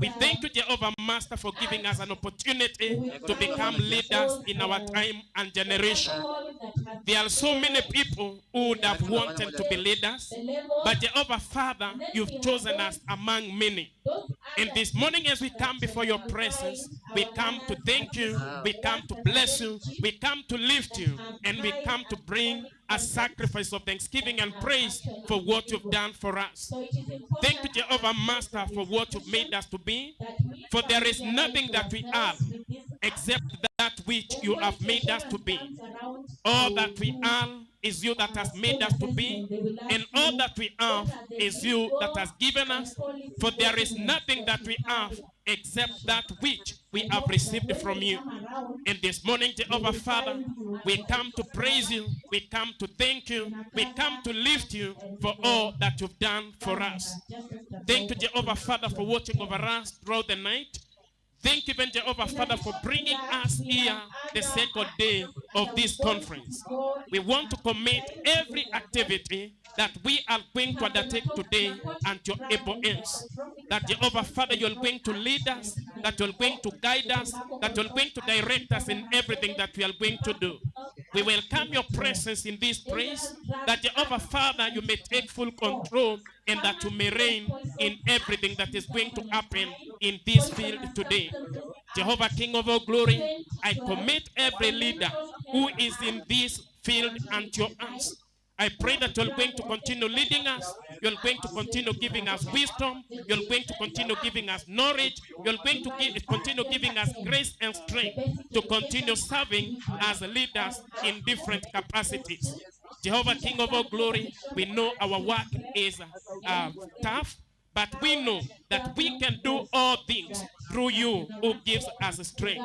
We thank you, Jehovah Master, for giving us an opportunity to become leaders in our time and generation. There are so many people who would have wanted to be leaders, but Jehovah Father, you've chosen us among many. And this morning as we come before your presence, we come to thank you, we come to bless you, we come to lift you, and we come to bring a sacrifice of thanksgiving and praise for what you've done for us. Thank you, Jehovah Master, for what you've made us to be, for there is nothing that we are except that which you have made us to be. All that we are is you that has made us to be, and all that we have is you that has given us, for there is nothing that we have except that which we have received from you. And this morning, Jehovah Father, we come to praise you, we come to thank you, we come to lift you for all that you've done for us. Thank you, Jehovah Father, for watching over us throughout the night. Thank you, even Jehovah Father, for bringing us here the second day of this conference. We want to commit every activity that we are going to undertake today unto your able hands. That Jehovah Father, you're going to lead us, that you're going to guide us, that you're going to direct us in everything that we are going to do. We welcome your presence in this place, that Jehovah Father, you may take full control and that you may reign in everything that is going to happen in this field today. Jehovah, King of all glory, I commit every leader who is in this field unto your hands. I pray that you're going to continue leading us. You're going to continue giving us wisdom. You're going to continue giving us knowledge. You're going to continue giving us grace and strength to continue serving as leaders in different capacities. Jehovah, King of all glory, we know our work is tough, but we know that we can do all things through you who gives us strength.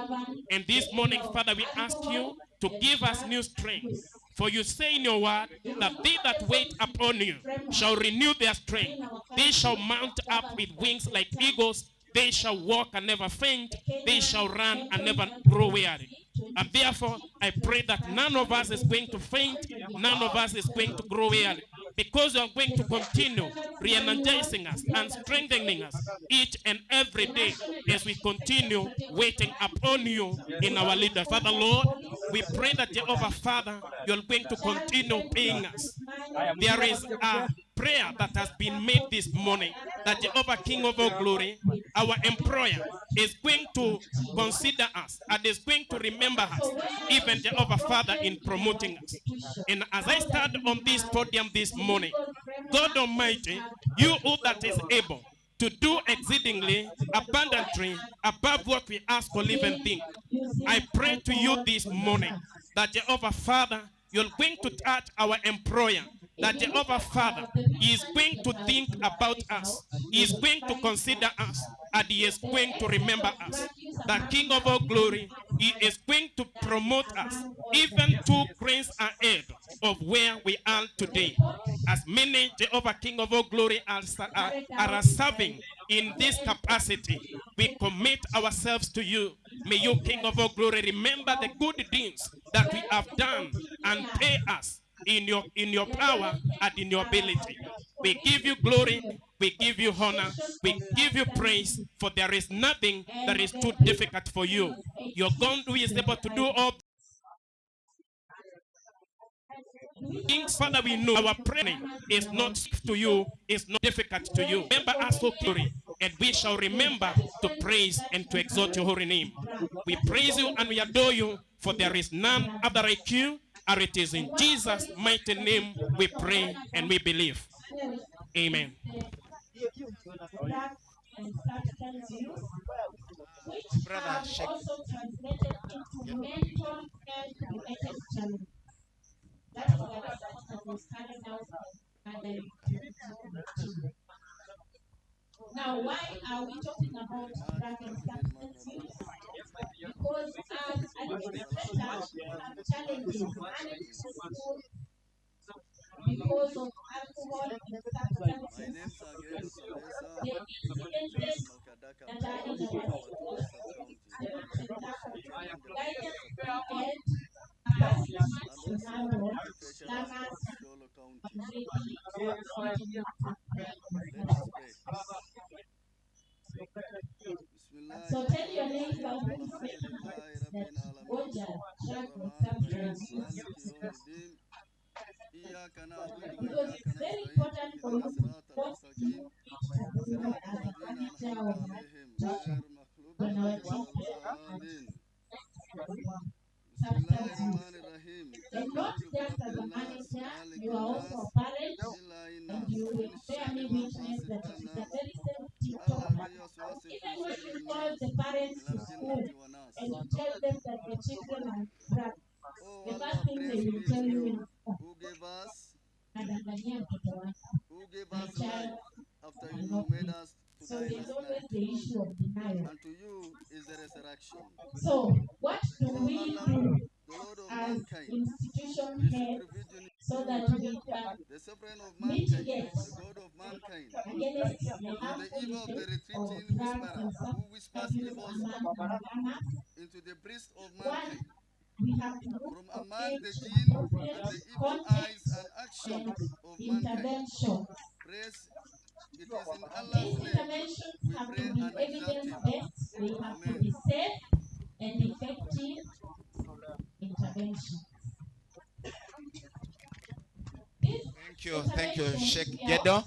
And this morning, Father, we ask you to give us new strength. For you say in your word that they that wait upon you shall renew their strength. They shall mount up with wings like eagles. They shall walk and never faint. They shall run and never grow weary. And therefore, I pray that none of us is going to faint. None of us is going to grow weary. Because you are going to continue re-energizing us and strengthening us each and every day as we continue waiting upon you in our leaders. Father, Lord, we pray that Jehovah Father, you're going to continue paying us. There is a prayer that has been made this morning that Jehovah, King of all glory, our employer, is going to consider us and is going to remember us, even Jehovah Father, in promoting us. And as I stand on this podium this morning, God Almighty, you who that is able to do exceedingly abundantly above what we ask or live and think, I pray to you this morning that Jehovah Father, you're going to touch our employer, that Jehovah Father is going to think about us, he is going to consider us, and he is going to remember us. The King of all glory, he is going to promote us even 2 cranes ahead of where we are today. As many, Jehovah, King of all glory, are serving in this capacity, we commit ourselves to you. May you, King of all glory, remember the good things that we have done and pay us in your power and in your ability. We give you glory, we give you honor, we give you praise, for there is nothing that is too difficult for you. Your God who is able to do all things. Father, we know our prayer is not to you, is not difficult to you. Remember us, O glory, and we shall remember to praise and to exalt your holy name. We praise you and we adore you, for there is none other like you. And it is in Jesus' mighty name we pray and we believe. Amen. Brother, shake. Now, why are we talking about drug and substance use? Because as administrators, we have challenges managing the school because of alcohol and substance use. The incidences that are in our schools, guidance and capacity to handle learners So tell your neighbor who is saying that Goja track consumption because it's very important for you what to eat as a factor of nutrition when our children substance use. And not just as a manager, you are also a parent, and you will bear me witness that it is a very sensitive topic. Even when you call the parents to school and you tell them that the children are drugs, the first thing they will tell you is, who gave us "Nadanganyia mtoto wako, my child after are you not made me." us to So die there's last always night. the issue of denial. And to you is the resurrection. So what do Oh we Allah, do the Lord of as mankind, institution we seek heads refuge in so you, that we can the sovereign of mankind, mitigate the God of mankind, against the from the harmful evil of the effects of retreating drugs whisperer and who whispers substances evils among our learners? into the breast of One, mankind, we have to look from for among the age jinn appropriate and the evil content eyes and actions and of mankind. intervention. Praise, it is in Allah's These name interventions we have pray to be and exalt Him. evidence-based. They have to Amen. be safe and effective interventions. Thank you, Sheikh Gedo.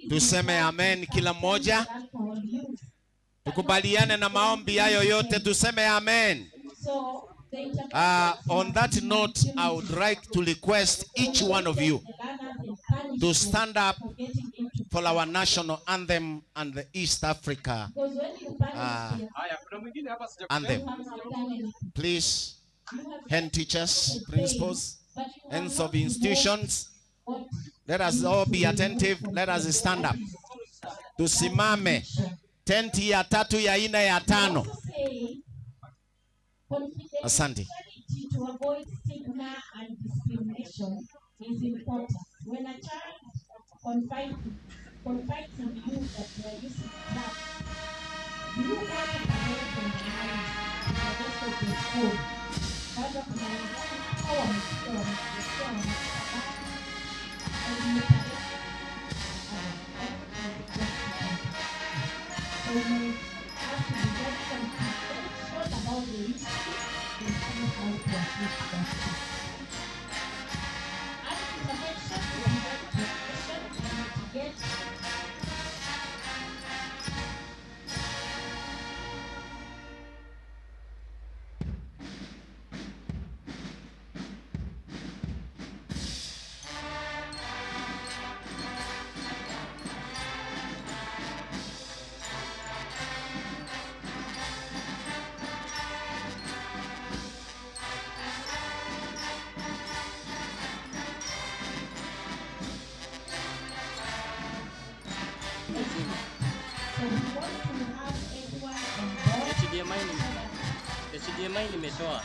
Tuseme amen kila mmoja. Tukubaliane na maombi hayo yote, tuseme amen. On that note, I would like to request each one of you to stand up for our national anthem and the East Africa anthem. Please, head teachers, principals, heads of institutions, let us all be attentive. Let us stand up. Tusimame. Tenti ya tatu ya ine ya tano. Asante. To avoid stigma and discrimination is important. When a child confides in you that they are using drugs, you want to prevent them from the rest of the school. Kwanza kunaonekana hawa wamesikia and you prevent so we have to be very conscious about the issue and see how to address that. Intervention to prevent depression and mitigate HDMI nimetoa.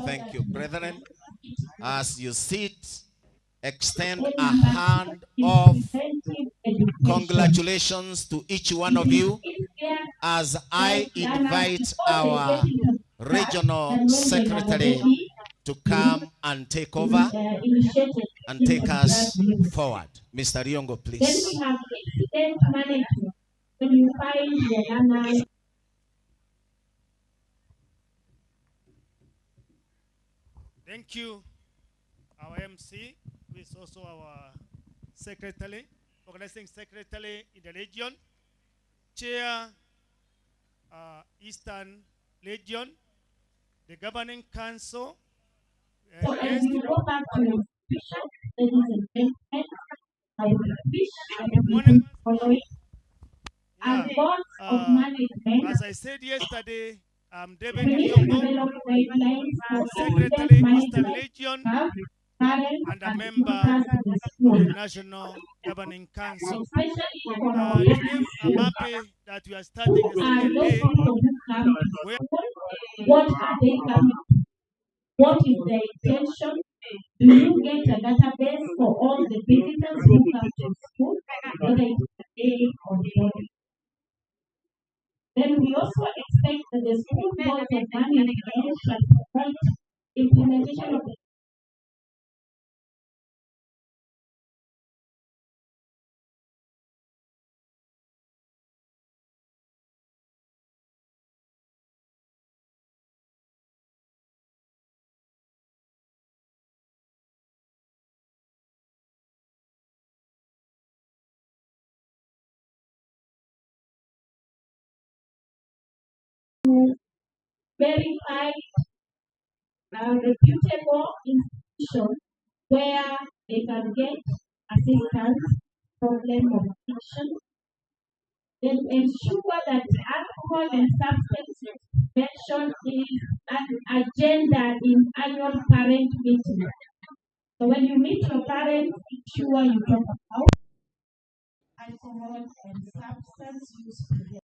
Thank you, brethren. As you sit, extend a hand of congratulations to each one of you as I invite our regional secretary to come and take over and take us forward. Mr. Riongo, please. Then we have incident management. When you find the learners. Thank you, our MC, who is also our secretary, organizing secretary in the region, chair, Eastern Region, the governing council. So as we go back to Bishop, ladies and gentlemen, I will wish following and boards of management. As I said yesterday, I'm David Yongo, Secretary Eastern Region, and a member of the National Governing Council. Today I'm happy that we are starting a second day. What are they coming? What is their intention? Do you get a database for all the visitors who come to school, whether it's day or day? Then we also expect that the school board of management shall provide implementation of the verified reputable institution where they can get assistance, problem of addiction, then ensure that alcohol and substance prevention is an agenda in annual parent meetings. So when you meet your parents, ensure you talk about alcohol and substance use prevention.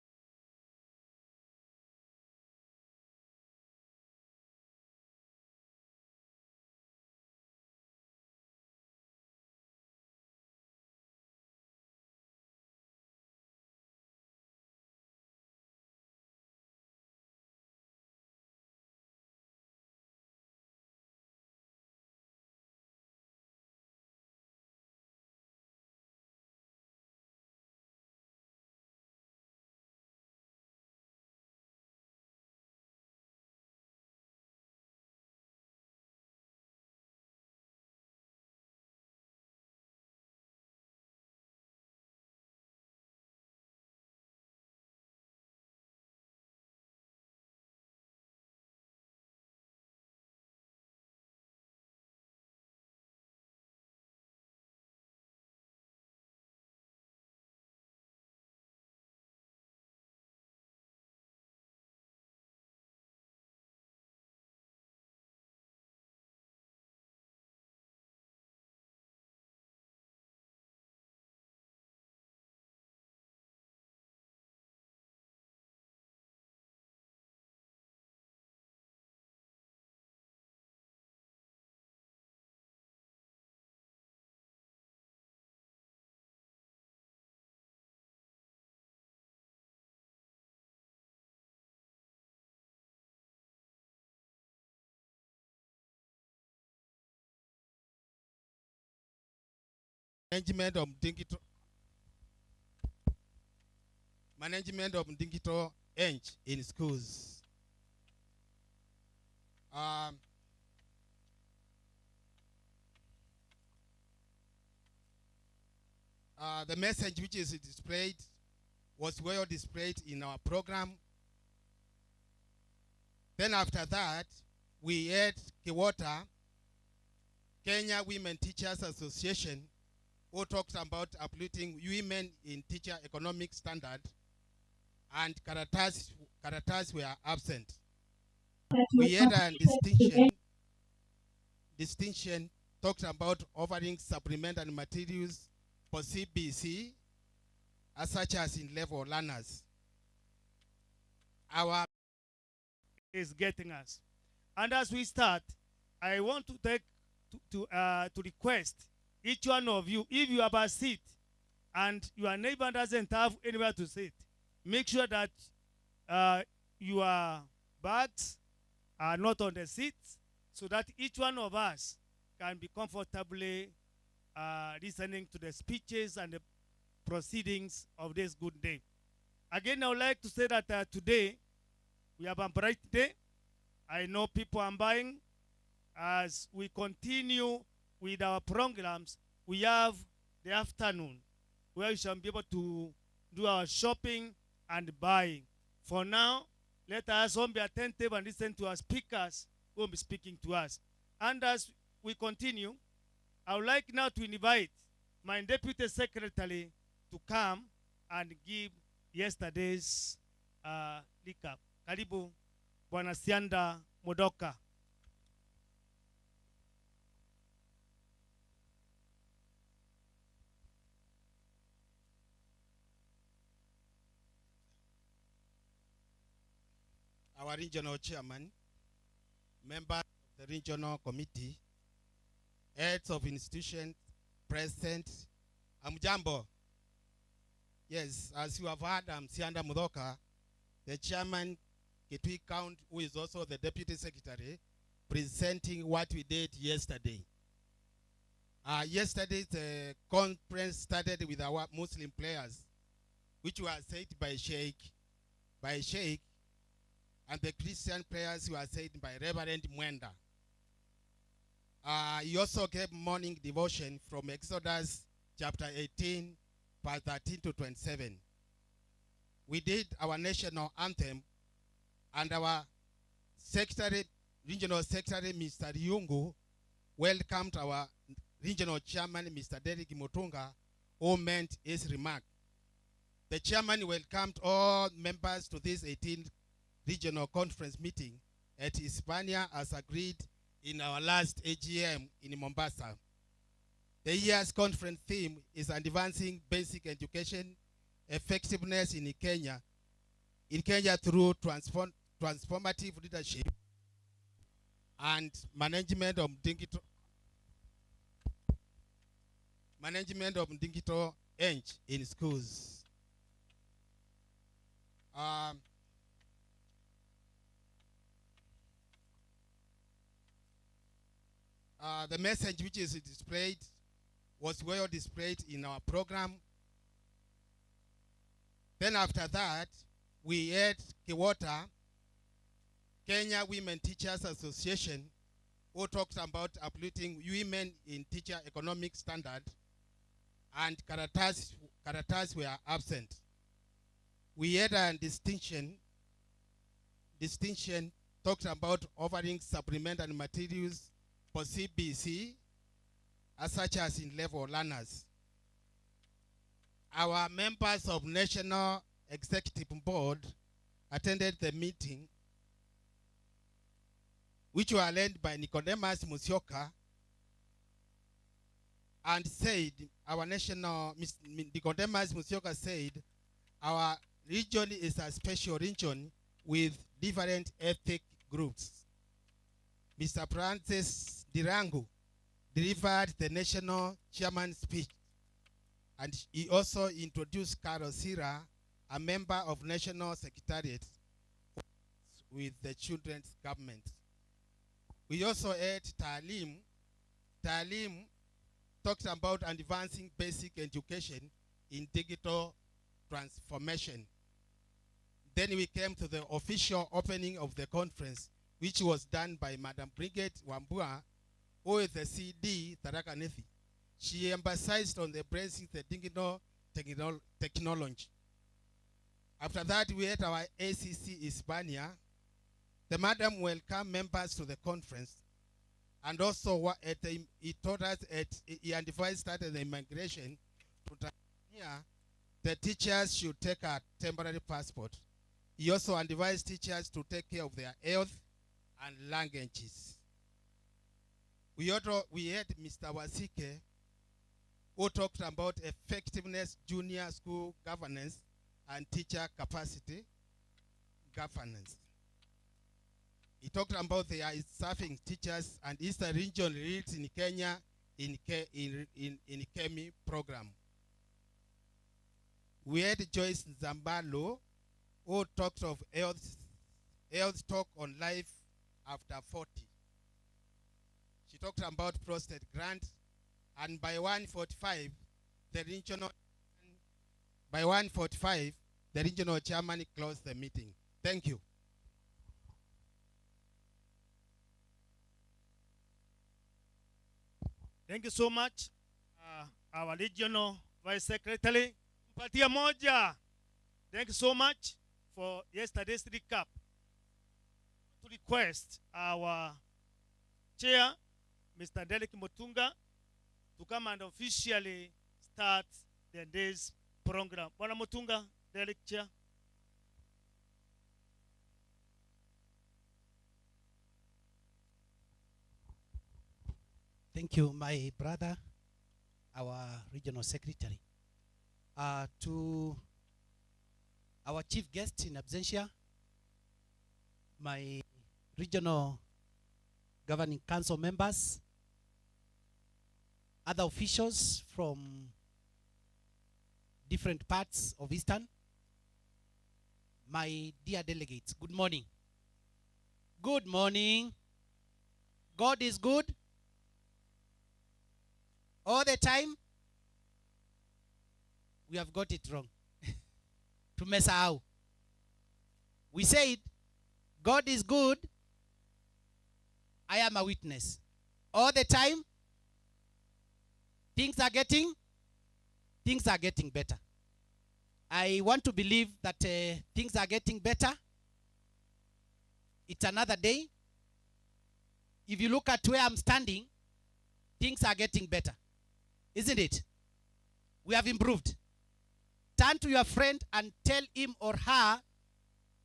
Management of digital eng in schools. The message which is displayed was well displayed in our program. Then after that, we had Kewota, Kenya Women Teachers Association, who talks about uplifting women in teacher economic standard, and Karatas were absent. We had a distinction talked about offering supplementary materials for CBC, such as in level learners. Our is getting us. And as we start, I want to take to request each one of you, if you have a seat and your neighbor doesn't have anywhere to sit, make sure that your bags are not on the seats, so that each one of us can be comfortably listening to the speeches and the proceedings of this good day. Again, I would like to say that today we have a bright day. I know people are buying. As we continue with our programs, we have the afternoon where we shall be able to do our shopping and buying. For now, let us all be attentive and listen to our speakers who will be speaking to us. And as we continue, I would like now to invite my deputy secretary to come and give yesterday's recap. Karibu, Bwana Sianda Modoka. Our regional chairman, members of the regional committee, heads of institutions present. Amjambo. Yes, as you have heard, I'm Sianda Mudoka, the chairman, Kitui Count, who is also the deputy secretary, presenting what we did yesterday. Yesterday, the conference started with our Muslim players, which were said by Sheikh, and the Christian prayers were said by Reverend Mwenda. He also gave morning devotion from Exodus chapter 18, verse 13 to 27. We did our national anthem, and our secretary, regional secretary, Mr. Yungu, welcomed our regional chairman, Mr. Derek Motunga, who meant his remark. The chairman welcomed all members to this 18th regional conference meeting at Isebania as agreed in our last AGM in Mombasa. The year's conference theme is advancing basic education effectiveness in Kenya through transformative leadership and management of digital age in schools. The message which is displayed was well displayed in our program. Then after that, we had Kiwota, Kenya Women Teachers Association, who talks about uplifting women in teacher economic standard, and Karatas were absent. We had a distinction talked about offering supplementary materials for CBC, such as in level learners. Our members of National Executive Board attended the meeting, which were led by Nicodemus Musyoka, and said, Nicodemus Musyoka said, our region is a special region with different ethnic groups. Mr. Francis Dirangu delivered the national chairman's speech, and he also introduced Carol Sira, a member of National Secretariat with the children's government. We also had Talim. Talim talked about advancing basic education in digital transformation. Then we came to the official opening of the conference, which was done by Madam Brigade Wambua, who is the CD Tharaka Nithi. She emphasized on the embracing the digital technology. After that, we had our ACC Isebania. The madam welcomed members to the conference, and also he told us he advised that the immigration to Tanzania, the teachers should take a temporary passport. He also advised teachers to take care of their health and languages. We had Mr. Wasike, who talked about effectiveness, junior school governance, and teacher capacity governance. He talked about the serving teachers and Eastern region leads in Kenya in Kemi program. We had Joyce Zambalo, who talked of health talk on life after 40. She talked about prostate grant, and by 1:45, the regional chairman closed the meeting. Thank you. Thank you so much, our regional vice secretary, Mpatia Moja. Thank you so much for yesterday's recap. To request our chair, Mr. Derek Motunga, to come and officially start the day's program. Bwana Motunga, Derek Chair. Thank you, my brother, our regional secretary. To our chief guest in absentia, my regional governing council members, other officials from different parts of Eastern, my dear delegates, good morning. Good morning. God is good all the time. We have got it wrong. Tumesahau. We said, God is good. I am a witness. All the time, things are getting better. I want to believe that things are getting better. It's another day. If you look at where I'm standing, things are getting better. Isn't it? We have improved. Turn to your friend and tell him or her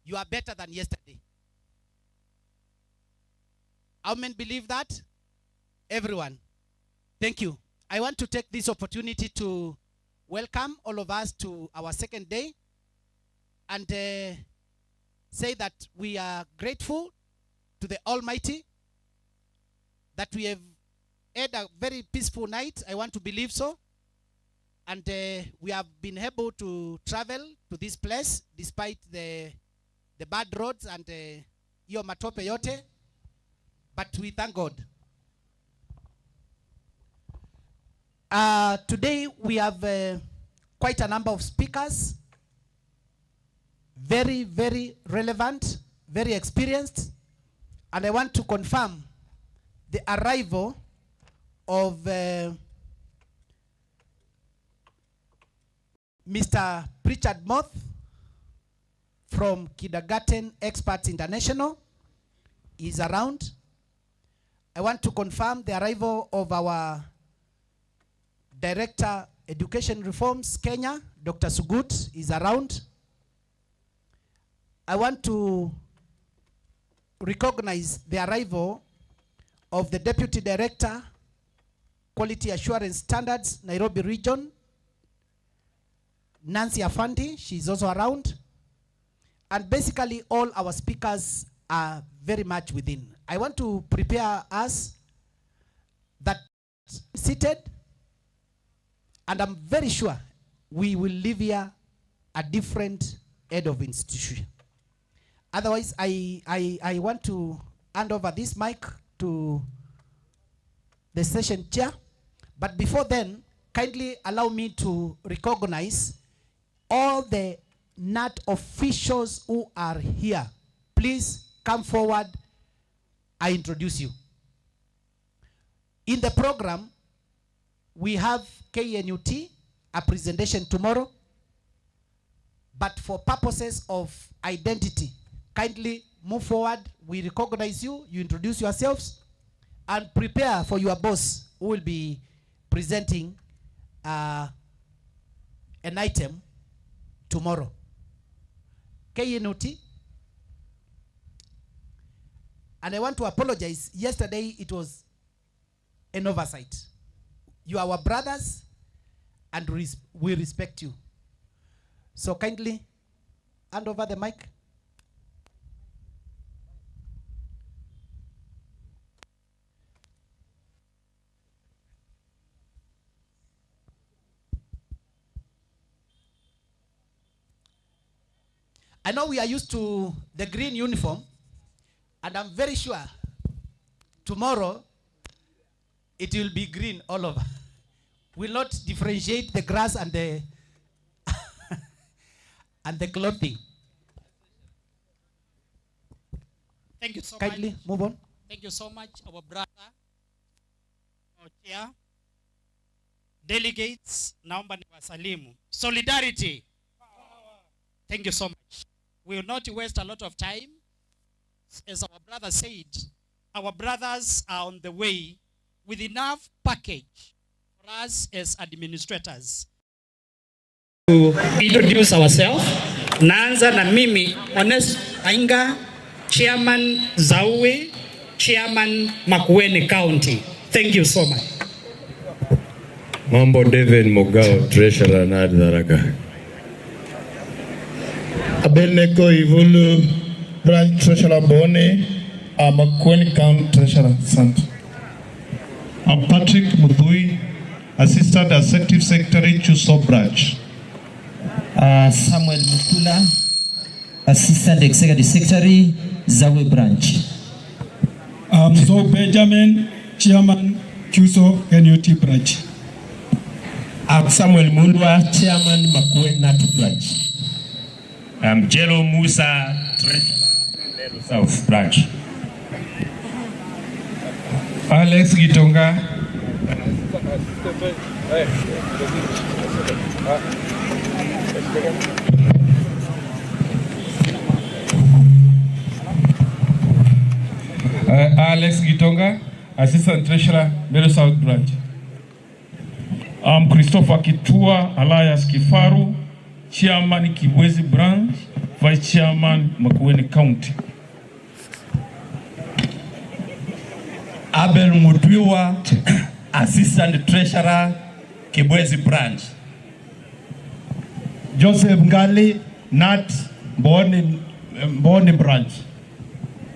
you are better than yesterday. How many believe that? Everyone. Thank you. I want to take this opportunity to welcome all of us to our second day and say that we are grateful to the Almighty that we have had a very peaceful night. I want to believe so. And we have been able to travel to this place despite the bad roads and iyo matope yote. But we thank God. Today we have quite a number of speakers. Very, very relevant, very experienced. And I want to confirm the arrival of Mr. Richard Moth from Kindergarten Experts International is around. I want to confirm the arrival of our Director Education Reforms Kenya, Dr. Sugut, is around. I want to recognize the arrival of the Deputy Director, Quality Assurance Standards, Nairobi Region, Nancy Afandi, she's also around. And basically all our speakers are very much within. I want to prepare us that seated, and I'm very sure we will leave here a different head of institution. Otherwise, I want to hand over this mic to the session chair. But before then, kindly allow me to recognize all the NAT officials who are here. Please come forward. I introduce you. In the program, we have KNUT, a presentation tomorrow. But for purposes of identity, kindly move forward. We recognize you. You introduce yourselves and prepare for your boss who will be presenting an item tomorrow. KNUT. And I want to apologize. Yesterday it was an oversight. You are our brothers and we respect you. So kindly hand over the mic. I know we are used to the green uniform, and I'm very sure tomorrow it will be green all over. We'll not differentiate the grass and the and the clothing. Thank you so Kindly much. move on. Thank you so much, our brother, our chair, delegates, naomba niwasalimu. Solidarity. Thank you so much. We will not waste a lot of time. As our brother said, our brothers are on the way with enough package for us as administrators. To introduce ourselves, naanza na mimi, Honest Ainga, Chairman Zaue, Chairman Makueni County. Thank you so much. Mambo David Mogao, Treasurer na Dharaka. Abeleko Ivulu, Branch Treasurer Bone, Makueni County Treasurer Sant. I'm Patrick Muthui, Assistant Executive Secretary, Chuso Branch. Samuel Mutula, Assistant Executive Secretary, Zawe Branch. So Benjamin, Chairman, Chuso NUT Branch. Samuel Mundwa, Chairman, Makwe Nat Branch. Jelo Musa, Treasurer, South Branch. Alex Gitonga. Alex Gitonga, Assistant Treasurer, Meru South Branch. Christopher Kitua, Elias Kifaru, Chairman Kibwezi Branch, Vice Chairman Makueni County. Abel Mutwiwa, Assistant Treasurer, Kibwezi Branch. Joseph Ngali, Nat Boni Branch.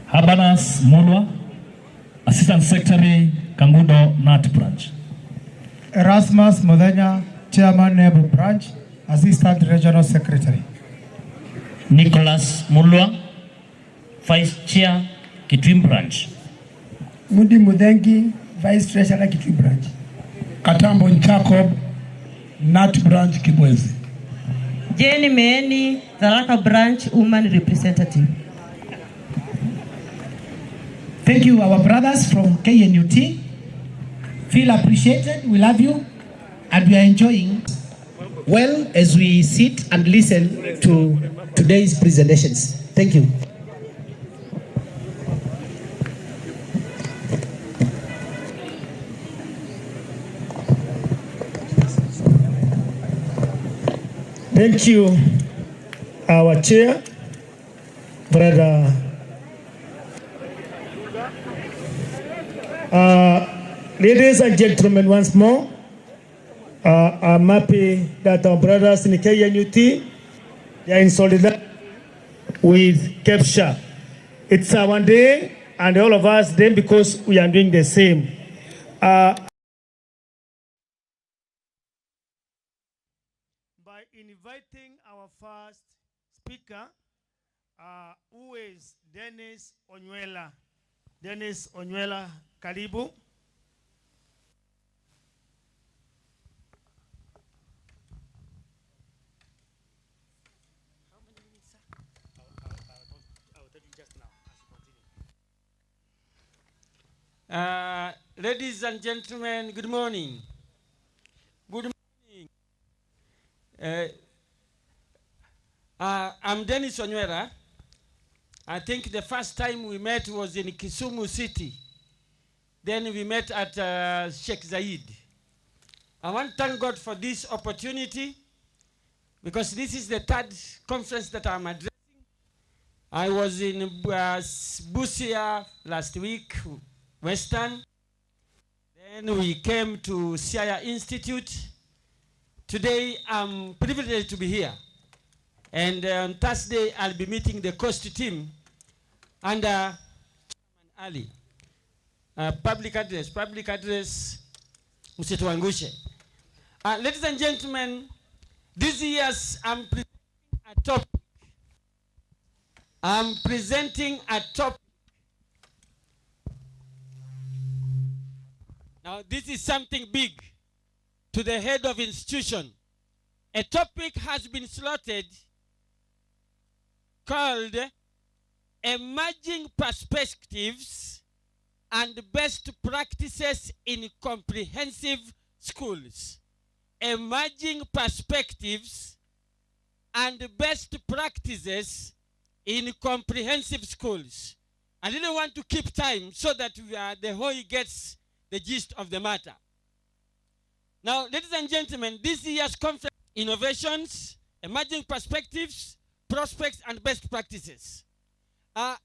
Habanas Mulwa, Assistant Secretary, Kangudo Nat Branch. Erasmus Modenya, Chairman, Nebu Branch, Assistant Regional Secretary. Nicholas Mulwa, Vice Chair, Kitwin Branch. Mudi Mudengi, Vice Treasurer, Kitui Branch. Katambo Jacob, Nat Branch, Kibwezi. Jenny Meeni, Tharaka Branch, Woman Representative. Thank you, our brothers from KNUT. Feel appreciated, we love you, and we are enjoying well as we sit and listen to today's presentations. Thank you. Thank you, our chair, Brother. Ladies and gentlemen, once more, I'm happy that our brothers in KNUT are in solidarity with Kepsha. It's our day, and all of us then because we are doing the same. By inviting our first speaker, who is Dennis Onywela. Dennis Onywela, karibu. Ladies and gentlemen, good morning. Good morning. I'm Dennis Onywela. I think the first time we met was in Kisumu City. Then we met at Sheikh Zayed. I want to thank God for this opportunity because this is the third conference that I'm addressing. I was in Busia last week, Western. Then we came to Siaya Institute. Today I'm privileged to be here. And on Thursday I'll be meeting the coast team under Chairman Ali. Public address, Msituangushe. Ladies and gentlemen, this year's I'm presenting a topic. Now this is something big to the head of institution. A topic has been slotted called Emerging Perspectives and Best Practices in Comprehensive Schools. Emerging Perspectives and Best Practices in Comprehensive Schools. I didn't want to keep time so that the whole gets the gist of the matter. Now, ladies and gentlemen, this year's conference, Innovations, Emerging Perspectives, Prospects, and Best Practices.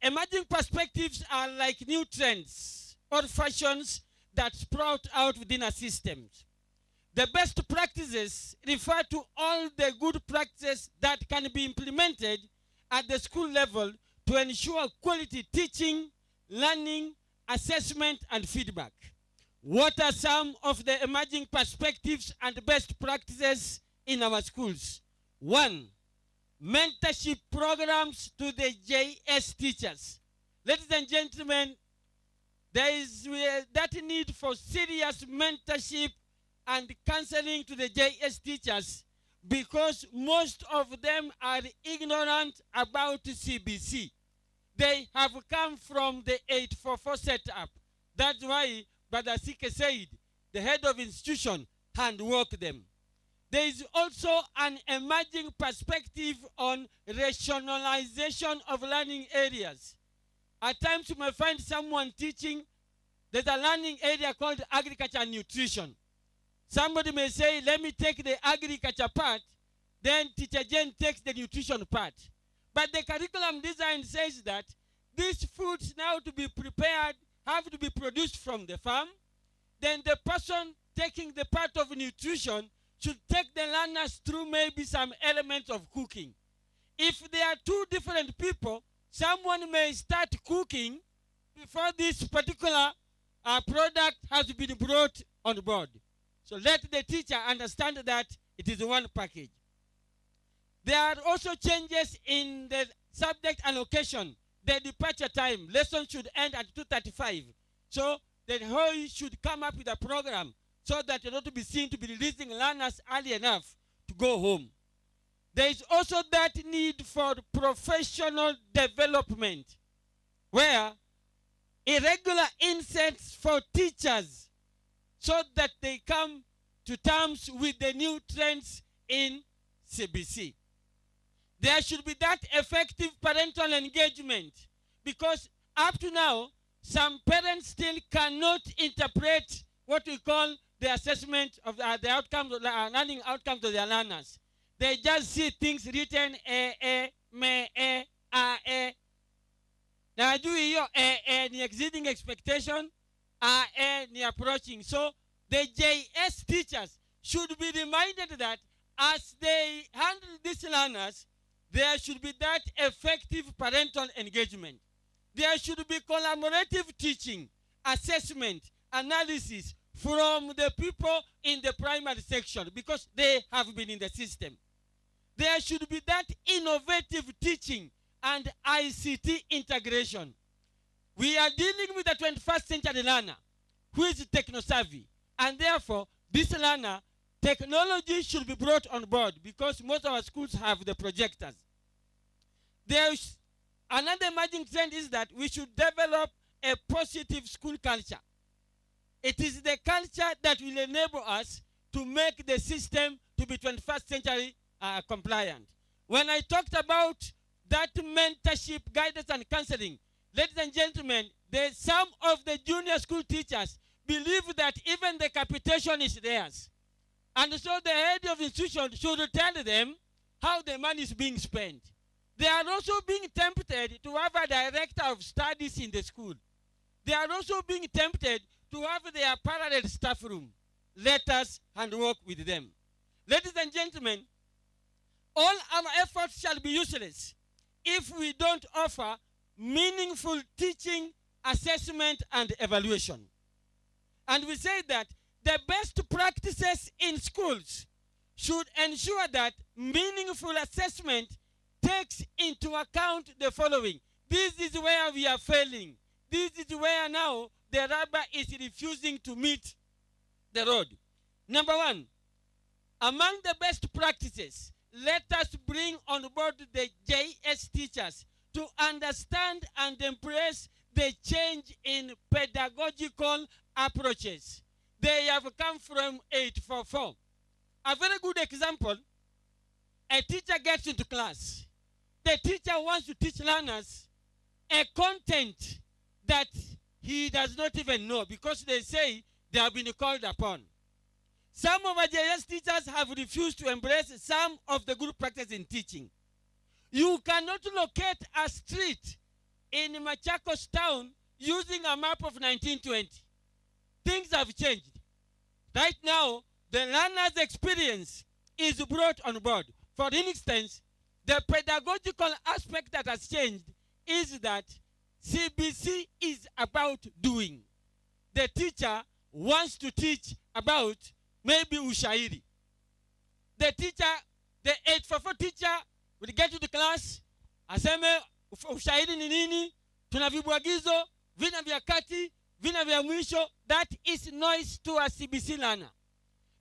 Emerging perspectives are like new trends or fashions that sprout out within a system. The best practices refer to all the good practices that can be implemented at the school level to ensure quality teaching, learning, assessment, and feedback. What are some of the emerging perspectives and best practices in our schools? 1. Mentorship programs to the JS teachers. Ladies and gentlemen, there is that need for serious mentorship and counseling to the JS teachers because most of them are ignorant about CBC. They have come from the 844 setup. That's why Brother Sike said, the head of institution handwork them. There is also an emerging perspective on rationalization of learning areas. At times you may find someone teaching, there's a learning area called agriculture and nutrition. Somebody may say, let me take the agriculture part, then Teacher Jane takes the nutrition part. But the curriculum design says that these foods now to be prepared have to be produced from the farm. Then the person taking the part of nutrition should take the learners through maybe some elements of cooking. If there are two different people, someone may start cooking before this particular product has been brought on board. So let the teacher understand that it is one package. There are also changes in the subject allocation. The departure time, lesson should end at 2:35. So the whole should come up with a program so that you're not to be seen to be releasing learners early enough to go home. There is also that need for professional development, where irregular insets for teachers so that they come to terms with the new trends in CBC. There should be that effective parental engagement, because up to now, some parents still cannot interpret what we call the assessment of the outcomes, learning outcomes of their learners. They just see things written me, a. Now do you the exceeding expectation, the approaching. So the JS teachers should be reminded that as they handle these learners, there should be that effective parental engagement. There should be collaborative teaching, assessment, analysis from the people in the primary section because they have been in the system. There should be that innovative teaching and ICT integration. We are dealing with the 21st century learner who is techno-savvy, and therefore this learner, technology should be brought on board because most of our schools have the projectors. There's another emerging trend is that we should develop a positive school culture. It is the culture that will enable us to make the system to be 21st century compliant. When I talked about that mentorship, guidance, and counseling, ladies and gentlemen, some of the junior school teachers believe that even the capitation is theirs. And so the head of institution should tell them how the money is being spent. They are also being tempted to have a director of studies in the school. They are also being tempted to have their parallel staff room. Let us handwork with them. Ladies and gentlemen, all our efforts shall be useless if we don't offer meaningful teaching, assessment, and evaluation. And we say that the best practices in schools should ensure that meaningful assessment takes into account the following. This is where we are failing. This is where now the rubber is refusing to meet the road. Number one, among the best practices, let us bring on board the JS teachers to understand and embrace the change in pedagogical approaches. They have come from 844. A very good example, a teacher gets into class. The teacher wants to teach learners a content that he does not even know because they say they have been called upon. Some of our JS teachers have refused to embrace some of the good practice in teaching. You cannot locate a street in Machakos town using a map of 1920. Things have changed. Right now, the learner's experience is brought on board. For instance, the pedagogical aspect that has changed is that CBC is about doing. The teacher wants to teach about maybe ushairi. The teacher, the 844 teacher will get to the class, aseme ushairi ni nini, tuna vibwagizo, vina vya kati, vina vya mwisho. That is noise to a CBC learner.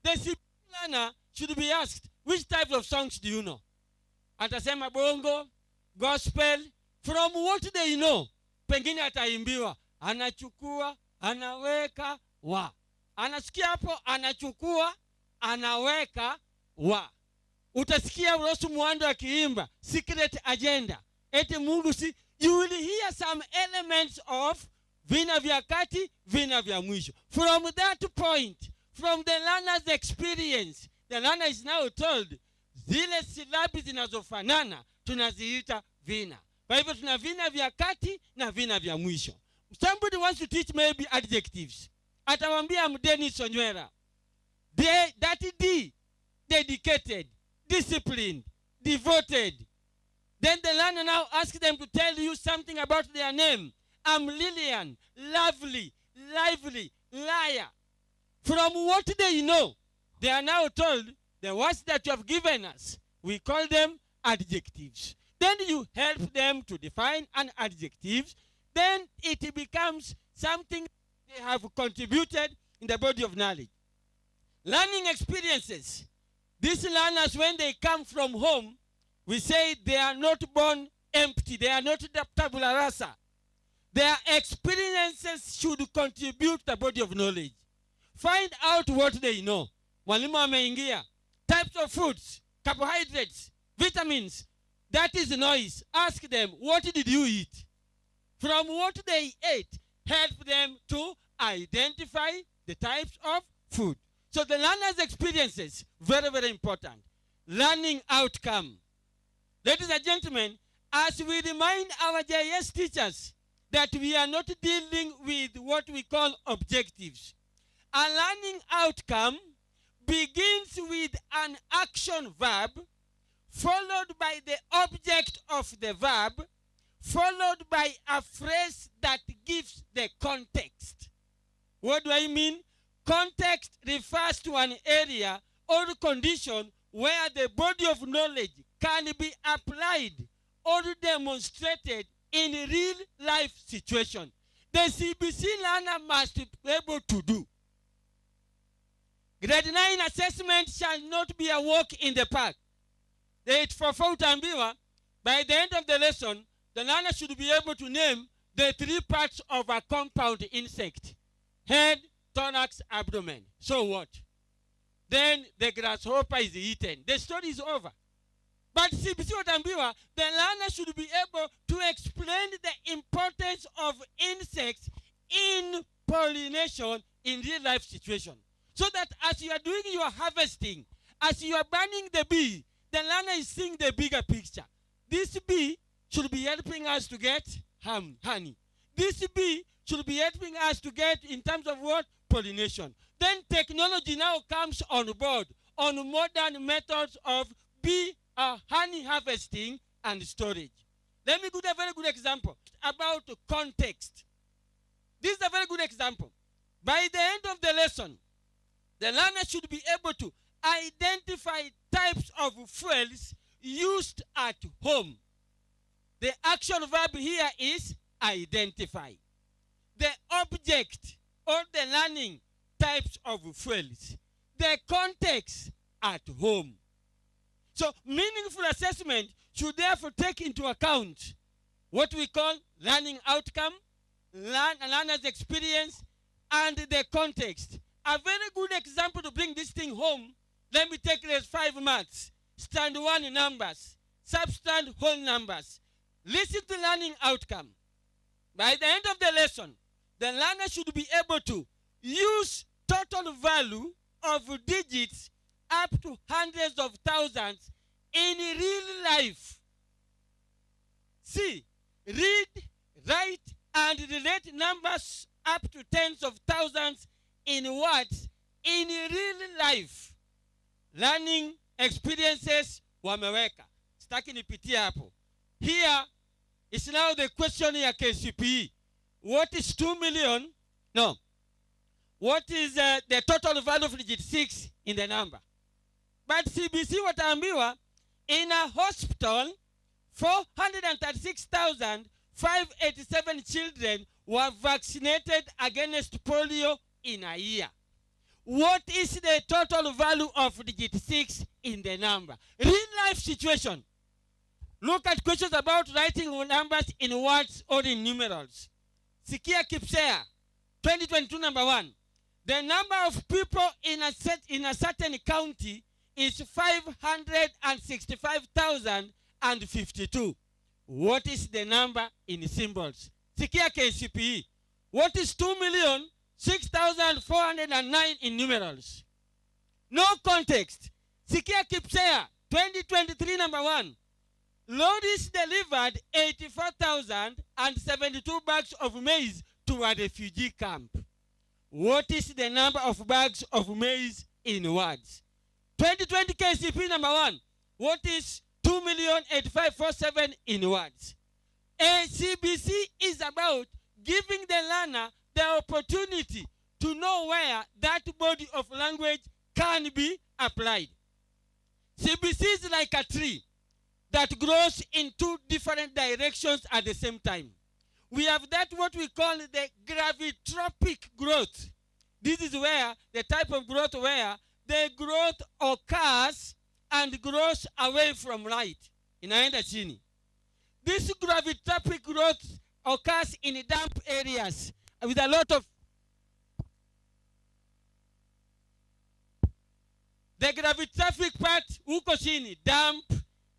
The CBC learner should be asked, which type of songs do you know? Atasema bongo, gospel, from what they know. Pengine ataimbiwa, anachukua, anaweka, wa. Anasikia hapo, anachukua, anaweka, wa. Utasikia Rosu Mwando akiimba, secret agenda. Eti Mungu si, you will hear some elements of vina vya kati, vina vya mwisho. From that point, from the learner's experience, the learner is now told, zile silabi zinazofanana tunaziita vina. Kwa hivyo tuna vina vya kati na vina vya mwisho. Somebody wants to teach maybe adjectives. Atawambia Mdeni Sonywera, that D, dedicated, disciplined, devoted. Then the learner now asks them to tell you something about their name. I'm Lillian, lovely, lively, liar. From what they know, they are now told the words that you have given us, we call them adjectives. Then you help them to define an adjective. Then it becomes something they have contributed in the body of knowledge. Learning experiences. These learners, when they come from home, we say they are not born empty. They are not tabula rasa. Their experiences should contribute to the body of knowledge. Find out what they know. Mwalimu ameingia. Types of foods, carbohydrates, vitamins. That is noise. Ask them, what did you eat? From what they ate, help them to identify the types of food. So the learner's experiences, very, very important. Learning outcome. Ladies and gentlemen, as we remind our JS teachers that we are not dealing with what we call objectives. A learning outcome begins with an action verb, followed by the object of the verb, followed by a phrase that gives the context. What do I mean? Context refers to an area or condition where the body of knowledge can be applied or demonstrated in a real life situation. The CBC learner must be able to do. Grade 9 assessment shall not be a walk in the park. The 844 utambiwa, by the end of the lesson, the learner should be able to name the 3 parts of a compound insect. Head, thorax, abdomen. So what? Then the grasshopper is eaten. The story is over. But CBC utambiwa, the learner should be able to explain the importance of insects in pollination in real life situation. So that as you are doing your harvesting, as you are burning the bee, the learner is seeing the bigger picture. This bee should be helping us to get honey. This bee should be helping us to get in terms of what? Pollination. Then technology now comes on board on modern methods of bee honey harvesting and storage. Let me give a very good example about context. This is a very good example. By the end of the lesson, the learner should be able to identify types of fuels used at home. The action verb here is identify. The object or the learning types of fuels. The context at home. So meaningful assessment should therefore take into account what we call learning outcome, learner's experience, and the context. A very good example to bring this thing home, let me take les 5 maths. Stand 1 numbers, substand whole numbers. Listen to learning outcome. By the end of the lesson, the learner should be able to use total value of digits up to hundreds of thousands in real life. See, read, write, and relate numbers up to tens of thousands in words in real life. Learning experiences wameweka. Sitaki nipitie hapo. Here is now the question ya KCPE. What is 2 million? No. what is the total value of digit 6 in the number. But CBC wataambiwa in a hospital 436,587 children were vaccinated against polio in a year. What is the total value of digit 6 in the number? Real life situation. Look at questions about writing numbers in words or in numerals. Sikia Kepsha, 2022 number 1. The number of people in a certain county is 565,052. What is the number in symbols? Sikia KCPE. What is 2,006,409 in numerals? No context. Sikia Kepsha, 2023 number 1. Lorries delivered 84,072 bags of maize to a refugee camp. What is the number of bags of maize in words? 2020 KCP number 1. What is 2,085,447 in words? CBC is about giving the learner the opportunity to know where that body of language can be applied. CBC is like a tree that grows in 2 different directions at the same time. We have that what we call the gravitropic growth. This is where the type of growth where the growth occurs and grows away from light. Inaenda chini. This gravitropic growth occurs in damp areas with a lot of the gravitropic part huko chini, damp,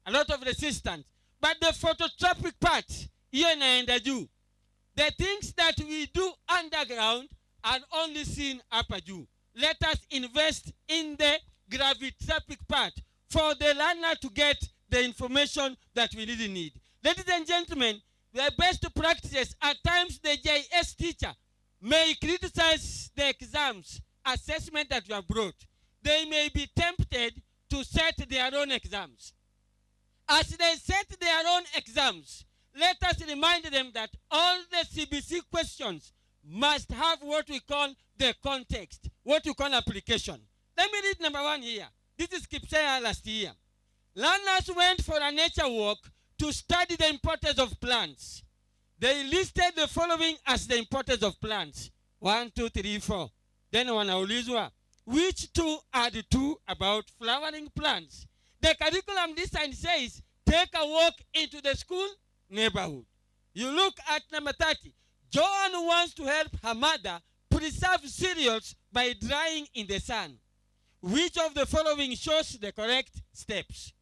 a lot of resistance. But the phototropic part, hiyo inaenda juu. The things that we do underground are only seen upper juu. Let us invest in the gravitropic part for the learner to get the information that we really need. Ladies and gentlemen, the best practices, at times the JS teacher may criticize the exams, assessment that you have brought. They may be tempted to set their own exams. As they set their own exams, let us remind them that all the CBC questions must have what we call the context, what we call application. Let me read number 1 here. This is Kepsha last year. Learners went for a nature walk to study the importance of plants. They listed the following as the importance of plants. 1, 2, 3, 4. Then wanaulizwa, which 2 are the 2 about flowering plants? The curriculum design says, take a walk into the school neighborhood. You look at number 30. Joan wants to help her mother preserve cereals by drying in the sun. Which of the following shows the correct steps?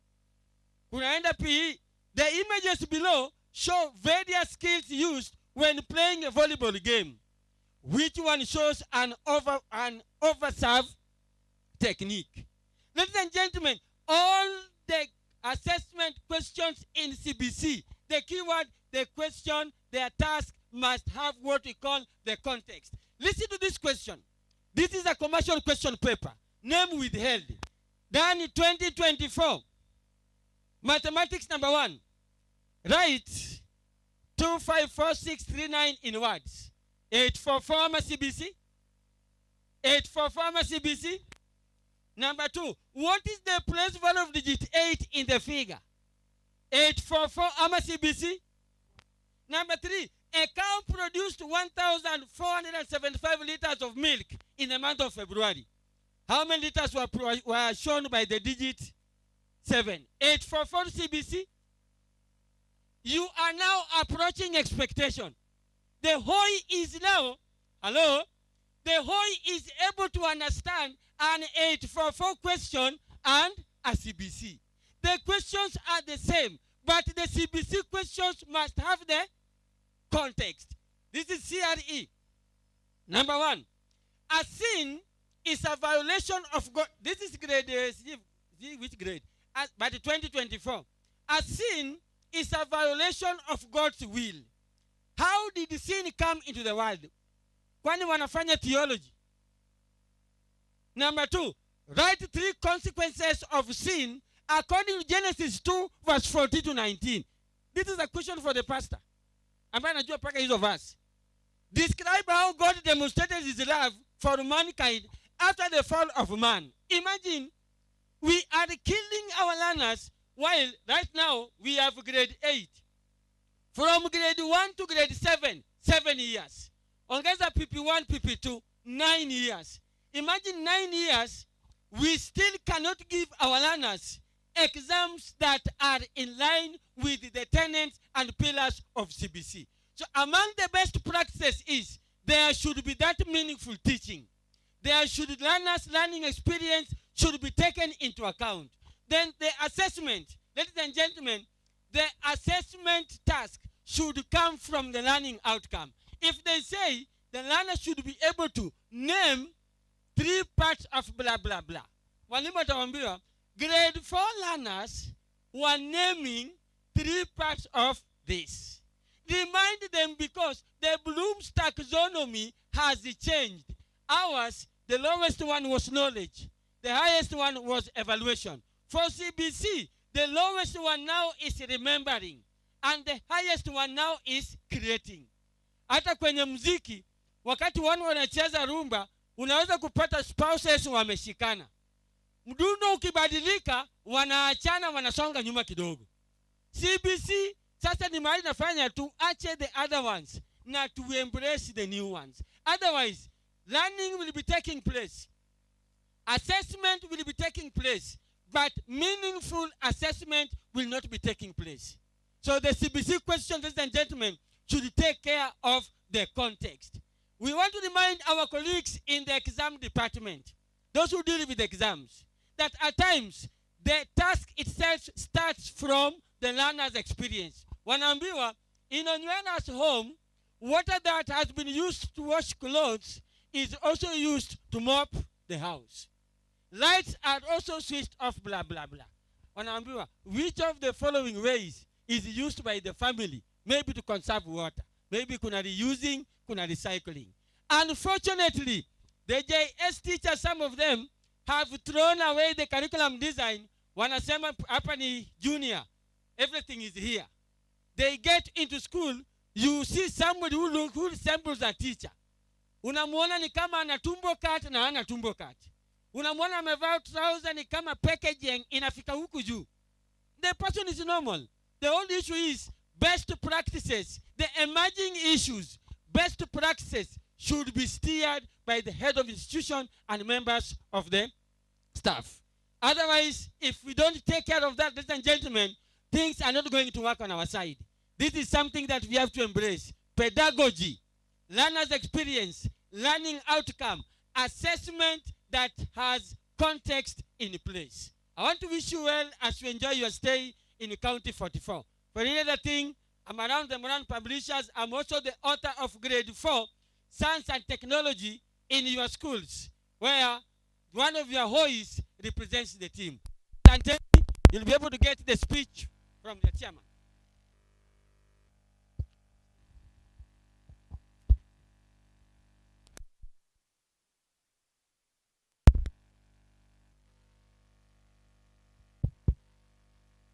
Kunaenda PE. The images below show various skills used when playing a volleyball game. Which one shows an overserve technique? Ladies and gentlemen, all the assessment questions in CBC, the keyword, the question, their task must have what we call the context. Listen to this question. This is a commercial question paper. Name withheld. Done in 2024. Mathematics number 1. Write 254639 in words. 844 CBC. 844 CBC. Number 2. What is the place value of digit 8 in the figure? 844 CBC. Number 3. A cow produced 1,475 liters of milk in the month of February. How many liters were shown by the digit 7? 844 CBC. You are now approaching expectation. The HOI is now, hello? The HOI is able to understand an 844 question and a CBC. The questions are the same, but the CBC questions must have the context. This is CRE. Number 1. A sin is a violation of God. This is grade, which grade? By the 2024. A sin is a violation of God's will. How did the sin come into the world? Kwani wanafanya theology. Number 2. Write 3 consequences of sin according to Genesis 2 verse 14 to 19. This is a question for the pastor. Ambaye anajua paka hizo verse. Describe how God demonstrated his love for mankind after the fall of man. Imagine, we are killing our learners while right now we have grade 8. From grade 1 to grade 7, 7 years. Ongeza PP1, PP2, 9 years. Imagine 9 years, we still cannot give our learners exams that are in line with the tenets and pillars of CBC. So among the best practices is there should be that meaningful teaching. There should learners' learning experience should be taken into account. Then the assessment, ladies and gentlemen, the assessment task should come from the learning outcome. If they say the learner should be able to name 3 parts of blah, blah, blah. Walimu atawaambiwa, grade 4 learners were naming 3 parts of this. Remind them because the Bloom's taxonomy has changed. Ours, the lowest one was knowledge. The highest one was evaluation. For CBC, the lowest one now is remembering. And the highest one now is creating. Hata kwenye muziki, wakati wanacheza rumba, unaweza kupata spouses wameshikana. Mdundo ukibadilika, wanaachana, wanasonga nyuma kidogo. CBC, sasa ni mahali nafanya tuache the other ones na to embrace the new ones. Otherwise, learning will be taking place. Assessment will be taking place. But meaningful assessment will not be taking place. So the CBC question, ladies and gentlemen, should take care of the context. We want to remind our colleagues in the exam department, those who deal with exams, that at times the task itself starts from the learner's experience. Wanaambiwa, in Onywela's home, water that has been used to wash clothes is also used to mop the house. Lights are also switched off, blah, blah, blah. Wanaambiwa, which of the following ways is used by the family, maybe to conserve water, maybe kuna reusing, kuna recycling. Unfortunately, the JS teachers, some of them, have thrown away the curriculum design. Wanasema hapa ni junior, everything is here. They get into school, you see somebody who resembles a teacher. Unamuona ni kama ana tumbo cut na ana tumbo cut. Unamuona amevaa trouser ni kama packaging inafika huku juu. The person is normal. The only issue is best practices. The emerging issues, best practices should be steered by the head of institution and members of the staff. Otherwise, if we don't take care of that, ladies and gentlemen, things are not going to work on our side. This is something that we have to embrace. Pedagogy, learner's experience, learning outcome, assessment that has context in place. I want to wish you well as you enjoy your stay in County 44. For any other thing, I'm around the Moran Publishers. I'm also the author of Grade 4, Science and Technology in your schools, where one of your hoys represents the team. And you'll be able to get the speech from the chairman.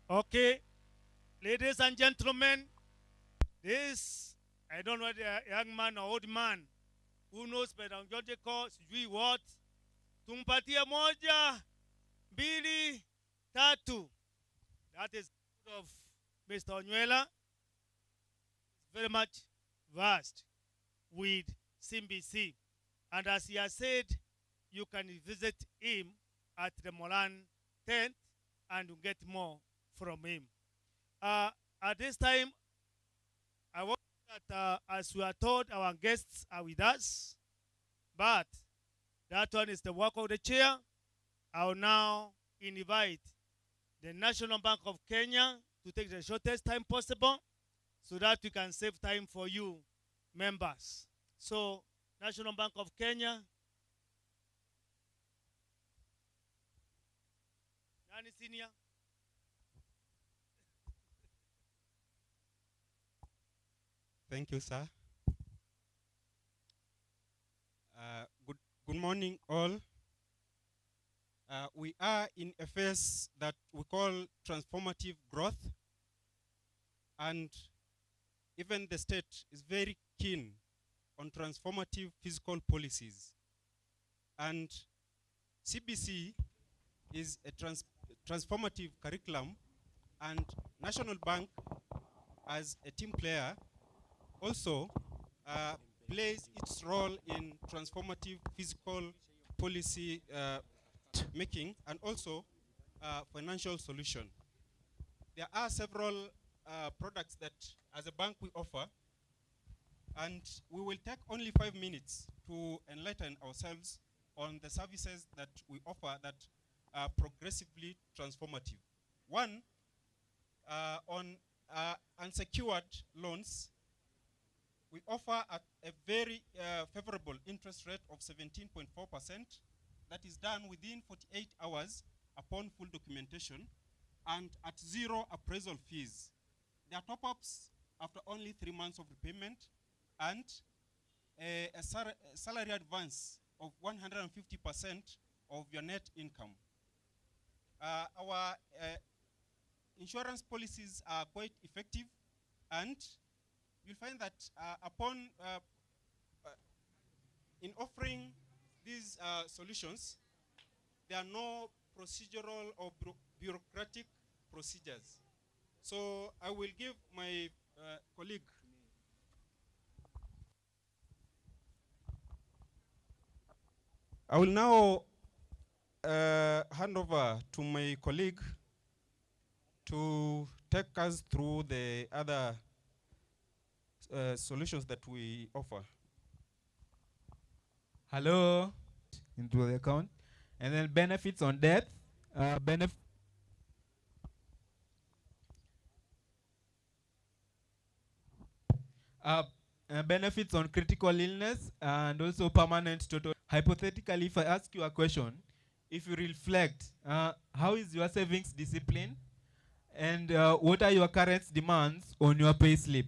Okay, ladies and gentlemen, this, I don't know whether a young man or old man who knows pedagogical, sijui what, tumpatie moja, mbili, tatu. That is of Mr. Onywela. Very much vast with CBC. And as he has said, you can visit him at the Moran tent and get more from him. At this time, I want that as we are told, our guests are with us, but that one is the work of the chair. I will now invite the National Bank of Kenya to take the shortest time possible so that we can save time for you members. So, National Bank of Kenya. Nani senior? Thank you, sir. Good morning, all. We are in a phase that we call transformative growth, and even the state is very keen on transformative fiscal policies And CBC is a transformative curriculum, and National Bank, as a team player, also plays its role in transformative fiscal policy making and also financial solution. There are several products that as a bank we offer, and we will take only 5 minutes to enlighten ourselves on the services that we offer that are progressively transformative. One, on unsecured loans, we offer at a very favorable interest rate of 17.4%. That is done within 48 hours upon full documentation and at zero appraisal fees. There are top-ups after only 3 months of repayment and a salary advance of 150% of your net income. Our insurance policies are quite effective, and you'll find that in offering these solutions, there are no procedural or bureaucratic procedures. So I will give my colleague. I will now hand over to my colleague to take us through the other solutions that we offer. Hello, into the account. And then benefits on death, benefits on critical illness, and also permanent total. Hypothetically, if I ask you a question, if you reflect, how is your savings discipline, and what are your current demands on your pay slip?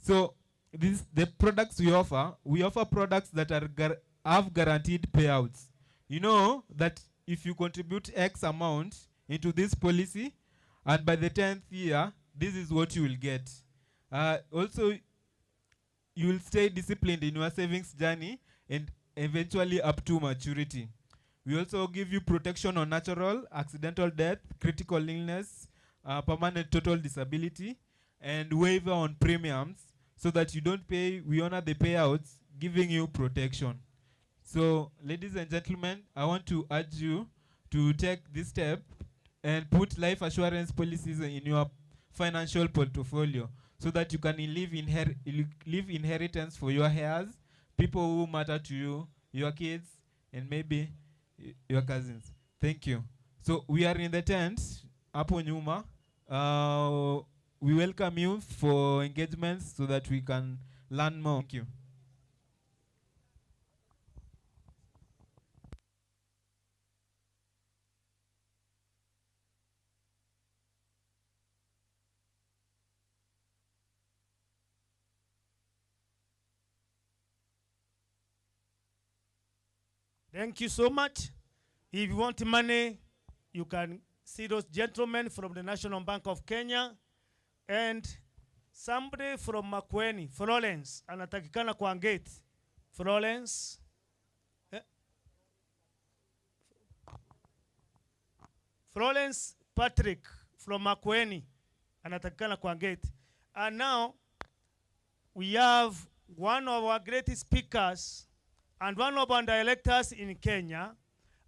So the products we offer products that have guaranteed payouts. You know that if you contribute X amount into this policy, and by the 10th year, this is what you will get. Also, you will stay disciplined in your savings journey and eventually up to maturity. We also give you protection on natural, accidental death, critical illness, permanent total disability, and waiver on premiums so that you don't pay, we honor the payouts, giving you protection. So, ladies and gentlemen, I want to urge you to take this step and put life assurance policies in your financial portfolio so that you can leave inheritance for your heirs, people who matter to you, your kids, and maybe your cousins. Thank you. So we are in the tent, hapo nyuma. We welcome you for engagements so that we can learn more. Thank you. Thank you so much. If you want money, you can see those gentlemen from the National Bank of Kenya and somebody from Makueni, Florence, anatakikana kwa gate. Florence. Florence Patrick from Makueni, anatakikana kwa gate. And now we have one of our greatest speakers and one of our directors in Kenya.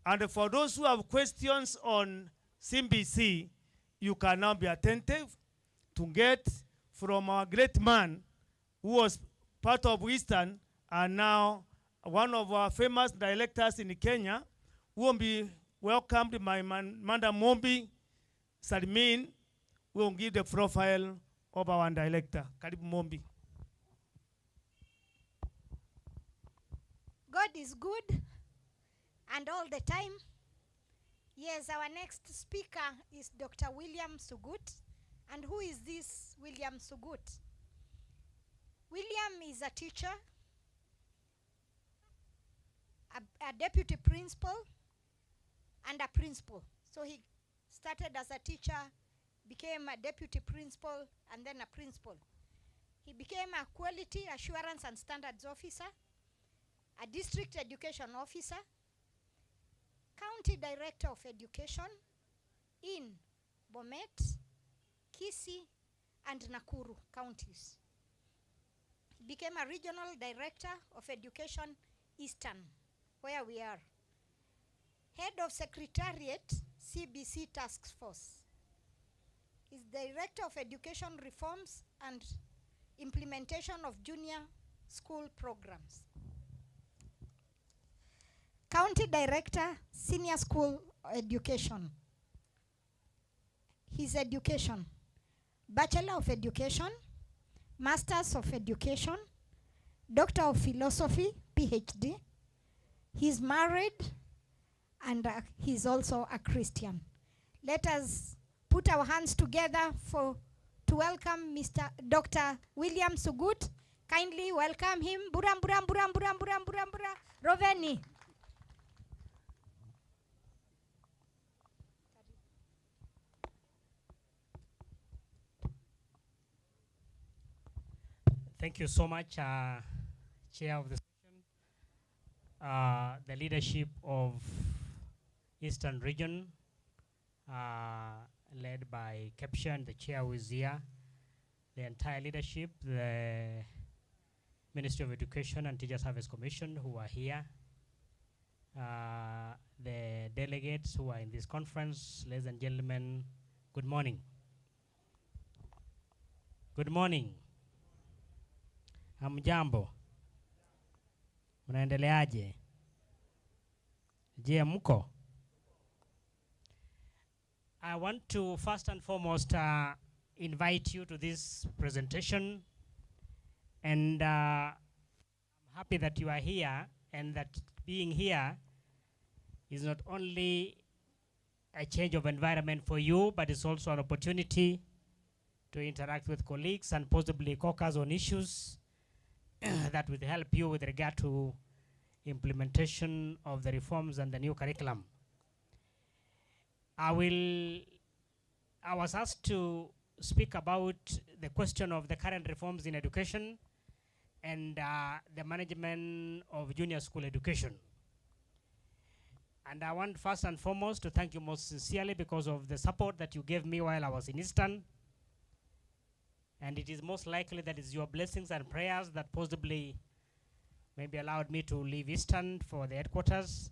And for those who have questions on CBC, you can now be attentive to get from our great man who was part of Eastern and now one of our famous directors in Kenya, who will be welcomed by Madam Mombi Salmin, who will give the profile of our director. Karibu Mombi. God is good and all the time. Yes, our next speaker is Dr. William Sugut. And who is this William Sugut? William is a teacher, a deputy principal, and a principal. So he started as a teacher, became a deputy principal, and then a principal. He became a quality assurance and standards officer, a district education officer, County Director of Education in Bomet, Kisii, and Nakuru counties. He became a Regional Director of Education Eastern, where we are. Head of Secretariat, CBC Task Force. He's Director of Education Reforms and Implementation of Junior School Programs. County Director, Senior School Education. His education, Bachelor of Education, Masters of Education, Doctor of Philosophy, PhD. He's married and he's also a Christian. Let us put our hands together to welcome Dr. William Sugut. Kindly welcome him. Buram, buram, buram, buram, buram, buram, buram. Roveni. Thank you so much, Chair of the session, the leadership of Eastern Region, led by Kepsha and the Chair who is here, the entire leadership, the Ministry of Education and Teachers Service Commission who are here, the delegates who are in this conference, ladies and gentlemen, good morning. Good morning. Hamjambo. Mnaendeleaje? Je, mko? I want to first and foremost invite you to this presentation, and I'm happy that you are here, and that being here is not only a change of environment for you, but it's also an opportunity to interact with colleagues and possibly caucus on issues that will help you with regard to implementation of the reforms and the new curriculum. I was asked to speak about the question of the current reforms in education and the management of junior school education. And I want first and foremost to thank you most sincerely because of the support that you gave me while I was in Eastern. And it is most likely that it's your blessings and prayers that possibly maybe allowed me to leave Eastern for the headquarters.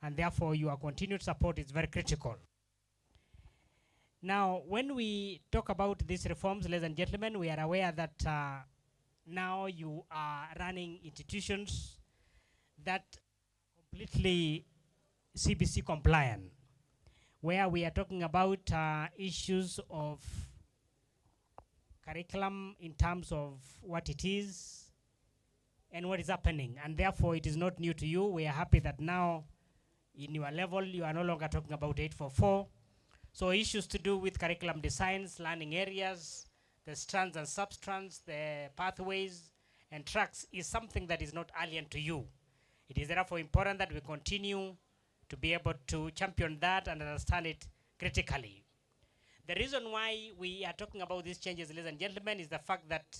And therefore, your continued support is very critical. Now, when we talk about these reforms, ladies and gentlemen, we are aware that now you are running institutions that completely CBC compliant, where we are talking about issues of curriculum in terms of what it is and what is happening. And therefore, it is not new to you. We are happy that now in your level, you are no longer talking about 844. So issues to do with curriculum designs, learning areas, the strands and substrands, the pathways and tracks is something that is not alien to you. It is therefore important that we continue to be able to champion that and understand it critically. The reason why we are talking about these changes, ladies and gentlemen, is the fact that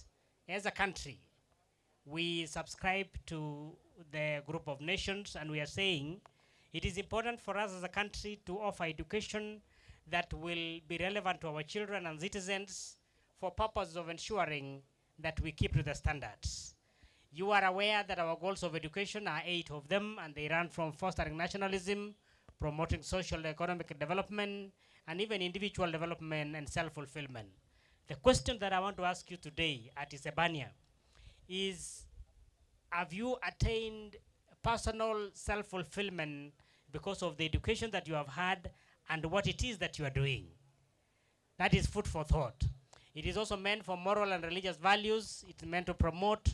as a country, we subscribe to the group of nations, and we are saying it is important for us as a country to offer education that will be relevant to our children and citizens for purposes of ensuring that we keep to the standards. You are aware that our goals of education are 8 of them, and they run from fostering nationalism, promoting social and economic development, and even individual development and self-fulfillment. The question that I want to ask you today at Isebania is, have you attained personal self-fulfillment because of the education that you have had and what it is that you are doing? That is food for thought. It is also meant for moral and religious values. It's meant to promote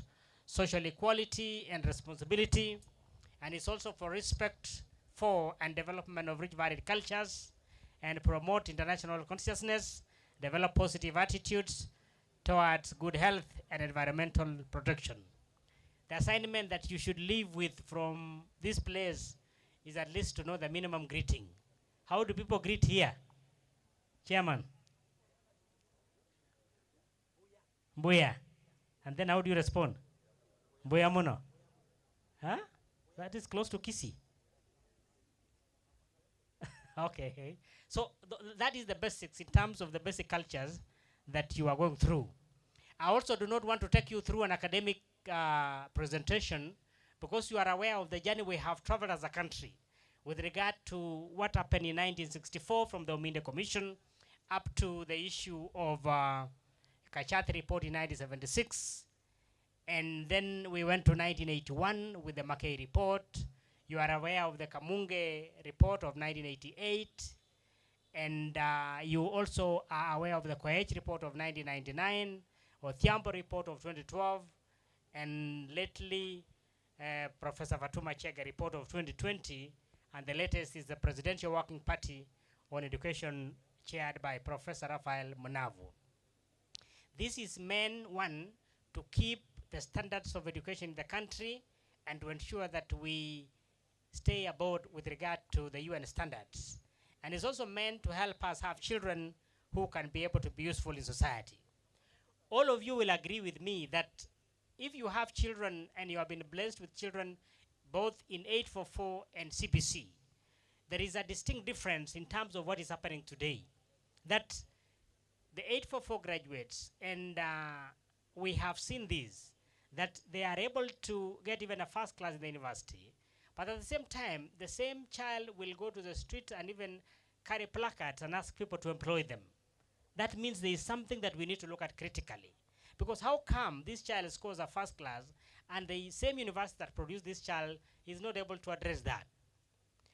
social equality and responsibility. And it's also for respect for and development of rich varied cultures, and promote international consciousness, develop positive attitudes towards good health and environmental protection. The assignment that you should leave with from this place is at least to know the minimum greeting. How do people greet here? Chairman? Mbuya. And then how do you respond? Mbuya muno. Huh? That is close to Kisii. Okay. So that is the basics in terms of the basic cultures that you are going through. I also do not want to take you through an academic presentation because you are aware of the journey we have traveled as a country with regard to what happened in 1964 from the Ominde Commission up to the issue of Kachati report in 1976. And then we went to 1981 with the Mackay report. You are aware of the Kamunge report of 1988. And you also are aware of the Koech report of 1999, or Thiambo report of 2012, and lately Professor Fatuma Chega report of 2020, and the latest is the Presidential Working Party on Education chaired by Professor Rafael Munavu. This is meant, one, to keep the standards of education in the country and to ensure that we stay above with regard to the UN standards. And it's also meant to help us have children who can be able to be useful in society. All of you will agree with me that if you have children and you have been blessed with children both in 844 and CBC, there is a distinct difference in terms of what is happening today. That the 844 graduates, and we have seen this, that they are able to get even a first class in the university, but at the same time, the same child will go to the street and even carry placards and ask people to employ them. That means there is something that we need to look at critically. Because how come this child scores a first class and the same university that produced this child is not able to address that?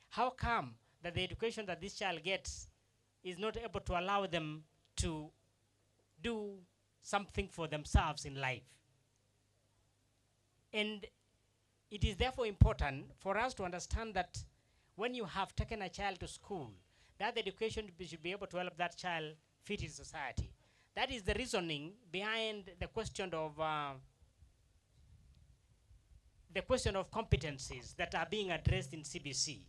How come that the education that this child gets is not able to allow them to do something for themselves in life? And it is therefore important for us to understand that when you have taken a child to school, that education should be able to help that child fit in society. That is the reasoning behind the question of competencies that are being addressed in CBC.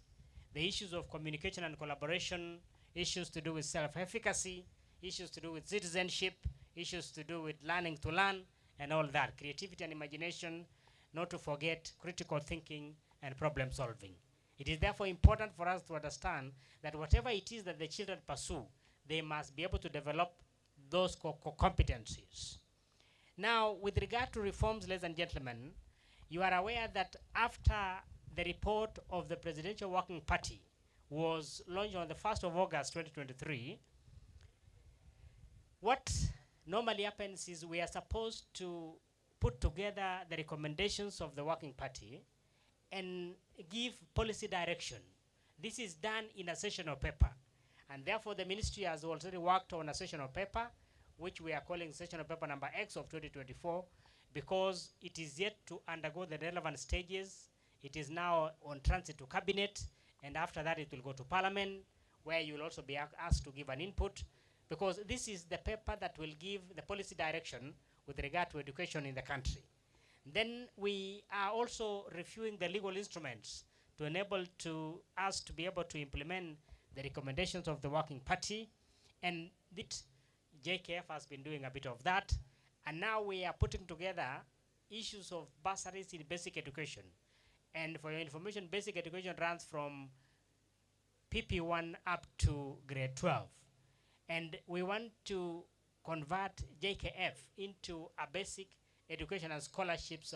The issues of communication and collaboration, issues to do with self-efficacy, issues to do with citizenship, issues to do with learning to learn, and all that. Creativity and imagination, not to forget critical thinking and problem solving. It is therefore important for us to understand that whatever it is that the children pursue, they must be able to develop those competencies. Now, with regard to reforms, ladies and gentlemen, you are aware that after the report of the Presidential Working Party was launched on the 1st of August 2023, what normally happens is we are supposed to put together the recommendations of the Working Party and give policy direction. This is done in a sessional paper. And therefore, the ministry has already worked on a sessional paper, which we are calling sessional paper number X of 2024, because it is yet to undergo the relevant stages. It is now on transit to cabinet, and after that it will go to parliament, where you will also be asked to give an input, because this is the paper that will give the policy direction with regard to education in the country. Then we are also reviewing the legal instruments to enable us to be able to implement the recommendations of the Working Party, and JKF has been doing a bit of that. And now we are putting together issues of bursaries in basic education. And for your information, basic education runs from PP1 up to grade 12. And we want to convert JKF into a basic education and scholarships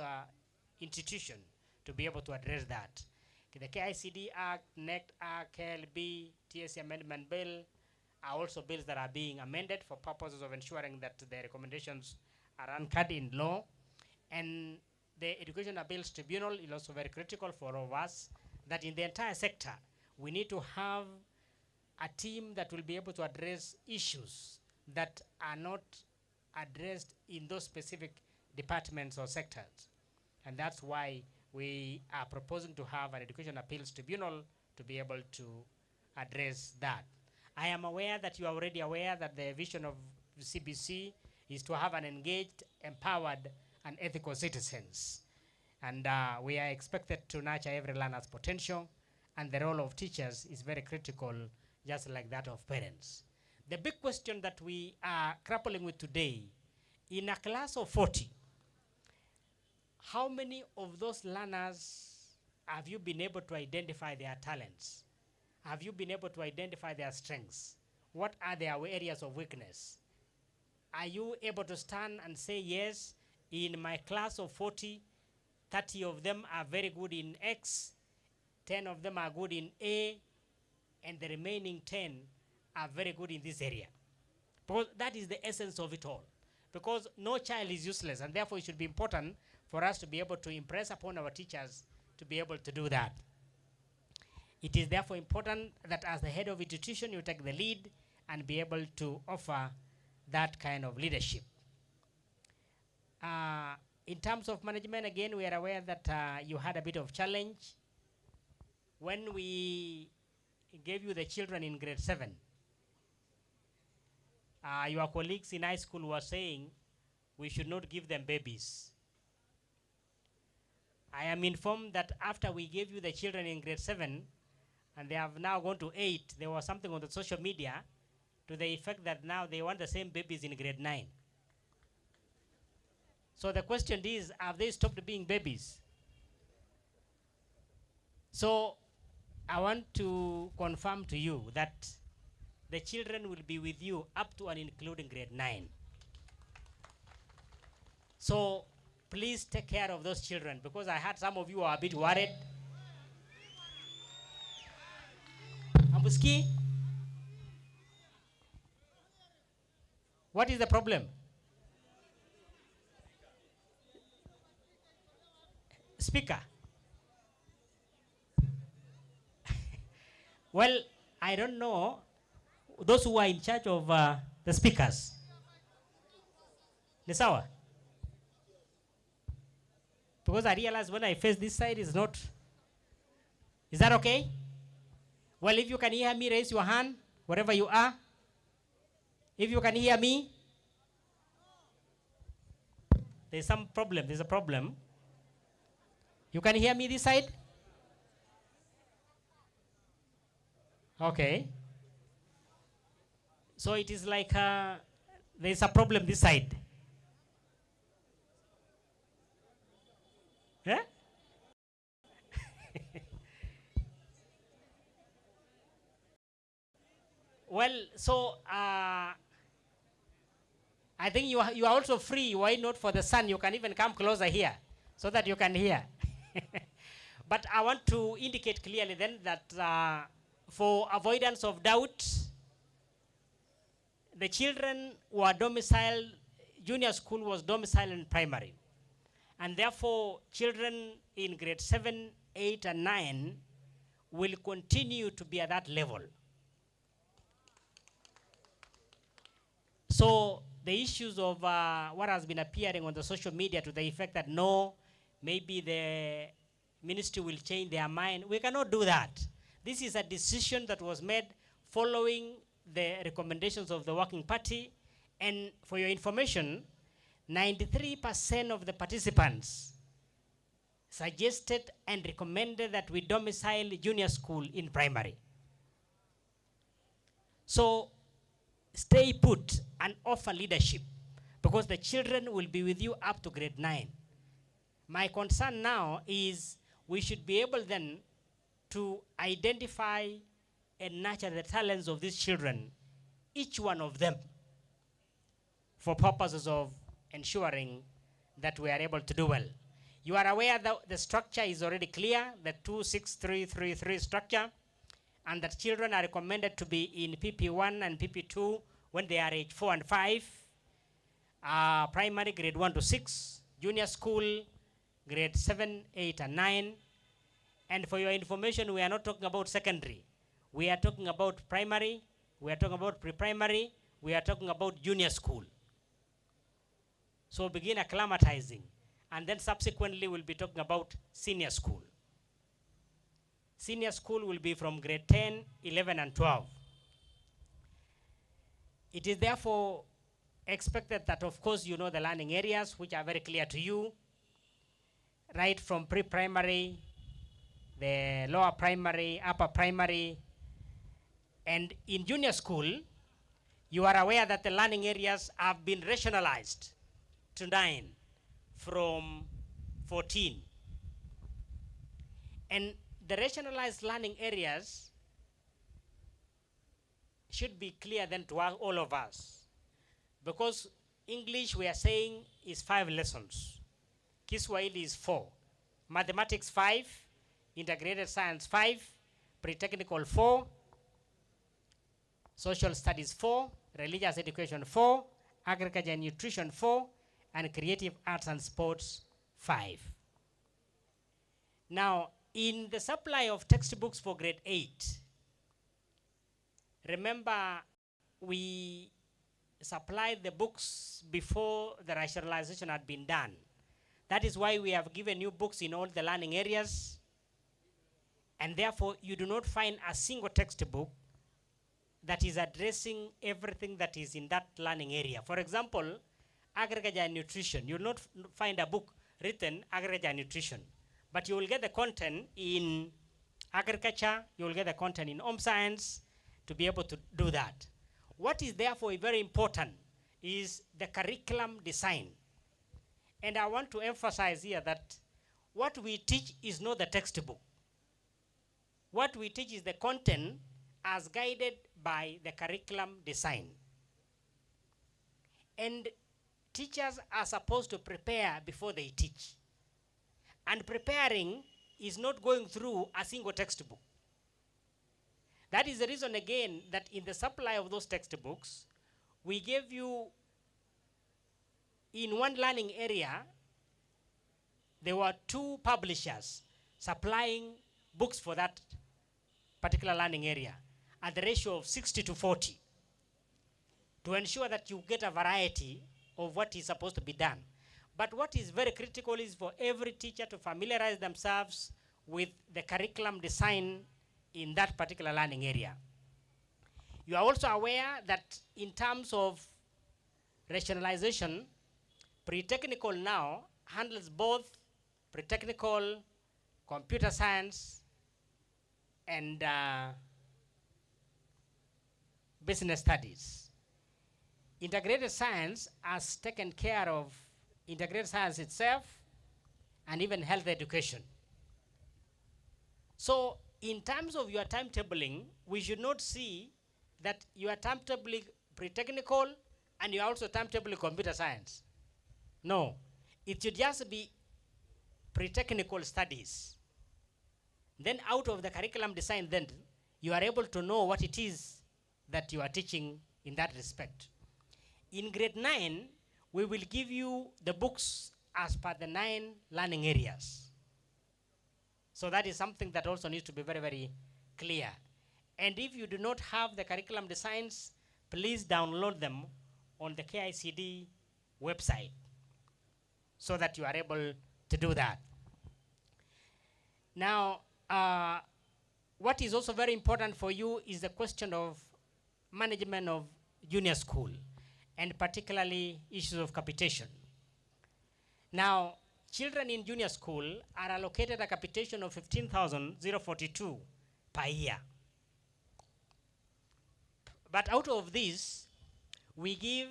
institution to be able to address that. The KICD Act, NECT Act, KLB, TSC Amendment Bill are also bills that are being amended for purposes of ensuring that the recommendations are anchored in law. And the Education Appeals Tribunal is also very critical for all of us, that in the entire sector, we need to have a team that will be able to address issues that are not addressed in those specific departments or sectors. And that's why we are proposing to have an Education Appeals Tribunal to be able to address that. I am aware that you are already aware that the vision of CBC is to have an engaged, empowered, and ethical citizens. And we are expected to nurture every learner's potential, and the role of teachers is very critical, just like that of parents. The big question that we are grappling with today, in a class of 40, how many of those learners have you been able to identify their talents? Have you been able to identify their strengths? What are their areas of weakness? Are you able to stand and say, yes, in my class of 40, 30 of them are very good in X, 10 of them are good in A, and the remaining 10 are very good in this area? Because that is the essence of it all. Because no child is useless, and therefore it should be important for us to be able to impress upon our teachers to be able to do that. It is therefore important that as the head of institution, you take the lead and be able to offer that kind of leadership. In terms of management, again, we are aware that you had a bit of challenge. When we gave you the children in grade 7, your colleagues in high school were saying we should not give them babies. I am informed that after we gave you the children in grade 7, and they have now gone to 8, there was something on the social media to the effect that now they want the same babies in grade 9. So the question is, have they stopped being babies? So I want to confirm to you that the children will be with you up to and including grade 9. So please take care of those children, because I heard some of you are a bit worried. Ambuski, what is the problem? Speaker. Well, I don't know those who are in charge of the speakers. Nisawa? Because I realize when I face this side is not. Is that okay? Well, if you can hear me, raise your hand, wherever you are. If you can hear me, there's some problem. There's a problem. You can hear me this side? Okay. So it is like there's a problem this side. Yeah? Well, so I think you are also free. Why not for the sun? You can even come closer here so that you can hear. But I want to indicate clearly then that for avoidance of doubt, the children were domiciled, junior school was domiciled in primary. And therefore, children in grade 7, 8, and 9 will continue to be at that level. So the issues of what has been appearing on the social media to the effect that no, maybe the ministry will change their mind, we cannot do that. This is a decision that was made following the recommendations of the Working Party. And for your information, 93% of the participants suggested and recommended that we domicile junior school in primary. So stay put and offer leadership, because the children will be with you up to grade 9. My concern now is we should be able then to identify and nurture the talents of these children, each one of them, for purposes of ensuring that we are able to do well. You are aware that the structure is already clear, the 26333 structure, and that children are recommended to be in PP1 and PP2 when they are age 4 and 5, primary grade 1 to 6, junior school grade 7, 8, and 9. And for your information, we are not talking about secondary. We are talking about primary, we are talking about pre-primary, we are talking about junior school. So begin acclimatizing, and then subsequently we'll be talking about senior school. Senior school will be from grade 10, 11, and 12. It is therefore expected that, of course, you know the learning areas, which are very clear to you, right from pre-primary, the lower primary, upper primary, and in junior school, you are aware that the learning areas have been rationalized to 9 from 14. And the rationalized learning areas should be clear then to all of us. Because English, we are saying, is 5 lessons. Kiswahili is 4. Mathematics 5. Integrated science 5. Pre-technical 4. Social studies 4. Religious education 4. Agriculture and nutrition 4. And creative arts and sports 5. Now, in the supply of textbooks for grade 8, remember we supplied the books before the rationalization had been done. That is why we have given you books in all the learning areas, and therefore you do not find a single textbook that is addressing everything that is in that learning area. For example, agriculture and nutrition. You will not find a book written agriculture and nutrition, but you will get the content in agriculture, you will get the content in home science to be able to do that. What is therefore very important is the curriculum design. And I want to emphasize here that what we teach is not the textbook. What we teach is the content as guided by the curriculum design. And teachers are supposed to prepare before they teach. And preparing is not going through a single textbook. That is the reason, again, that in the supply of those textbooks, we gave you, in one learning area, there were 2 publishers supplying books for that particular learning area at the ratio of 60:40 to ensure that you get a variety of what is supposed to be done. But what is very critical is for every teacher to familiarize themselves with the curriculum design in that particular learning area. You are also aware that in terms of rationalization, pre-technical now handles both pre-technical, computer science, and business studies. Integrated science has taken care of integrated science itself and even health education. So in terms of your timetabling, we should not see that you are timetabling pre-technical and you are also timetabling computer science. No, it should just be pre-technical studies. Then out of the curriculum design, then you are able to know what it is that you are teaching in that respect. In grade 9, we will give you the books as per the 9 learning areas. So that is something that also needs to be very, very clear. And if you do not have the curriculum designs, please download them on the KICD website so that you are able to do that. Now, what is also very important for you is the question of management of junior school, and particularly issues of capitation. Now, children in junior school are allocated a capitation of 15,042 per year. But out of this, we give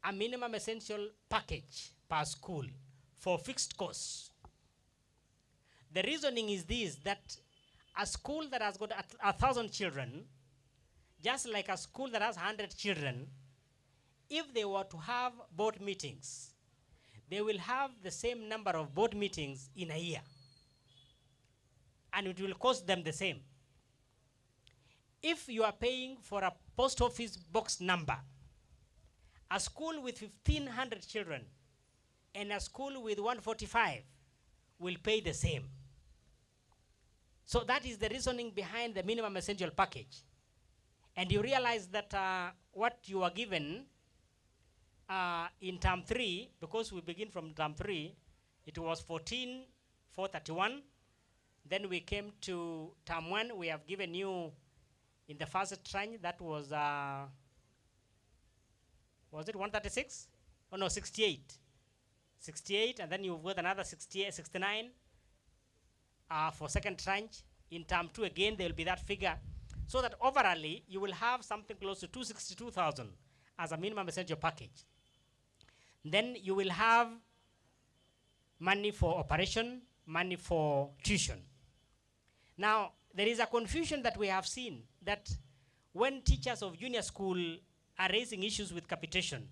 a minimum essential package per school for fixed costs. The reasoning is this, that a school that has got 1,000 children, just like a school that has 100 children, if they were to have board meetings, they will have the same number of board meetings in a year. And it will cost them the same. If you are paying for a post office box number, a school with 1,500 children and a school with 145 will pay the same. So that is the reasoning behind the minimum essential package. And you realize that what you are given in term 3, because we begin from term 3, it was 14,431. Then we came to term 1, we have given you in the first tranche, that was it 136? Oh no, 68. 68, and then you've got another 68, 69 for second tranche. In term 2 again, there will be that figure. So that overall, you will have something close to 262,000 as a minimum essential package. Then you will have money for operation, money for tuition. Now, there is a confusion that we have seen that when teachers of junior school are raising issues with capitation,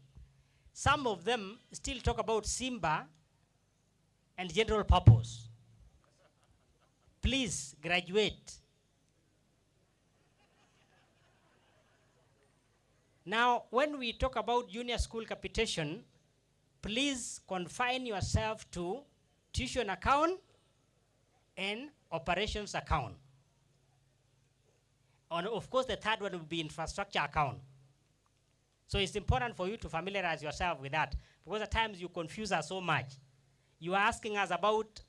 some of them still talk about Simba and general purpose. Please graduate. Now, when we talk about junior school capitation, please confine yourself to tuition account and operations account. And of course, the third one will be infrastructure account. So it's important for you to familiarize yourself with that, because at times you confuse us so much. You are asking us about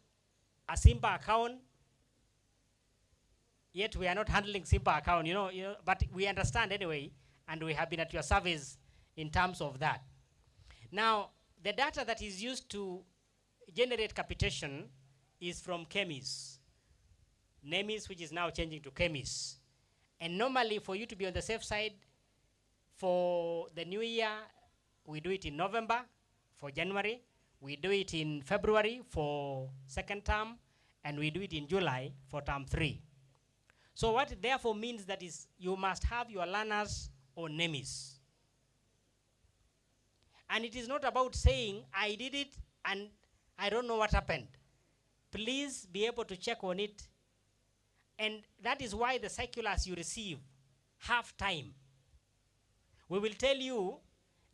a Simba account, yet we are not handling Simba account, but we understand anyway, and we have been at your service in terms of that. Now, the data that is used to generate capitation is from KEMIS. NEMIS, which is now changing to KEMIS. And normally, for you to be on the safe side, for the new year, we do it in November for January, we do it in February for second term, and we do it in July for term 3. So what it therefore means that is you must have your learners on NEMIS. And it is not about saying, I did it and I don't know what happened. Please be able to check on it. And that is why the circulars you receive have time. We will tell you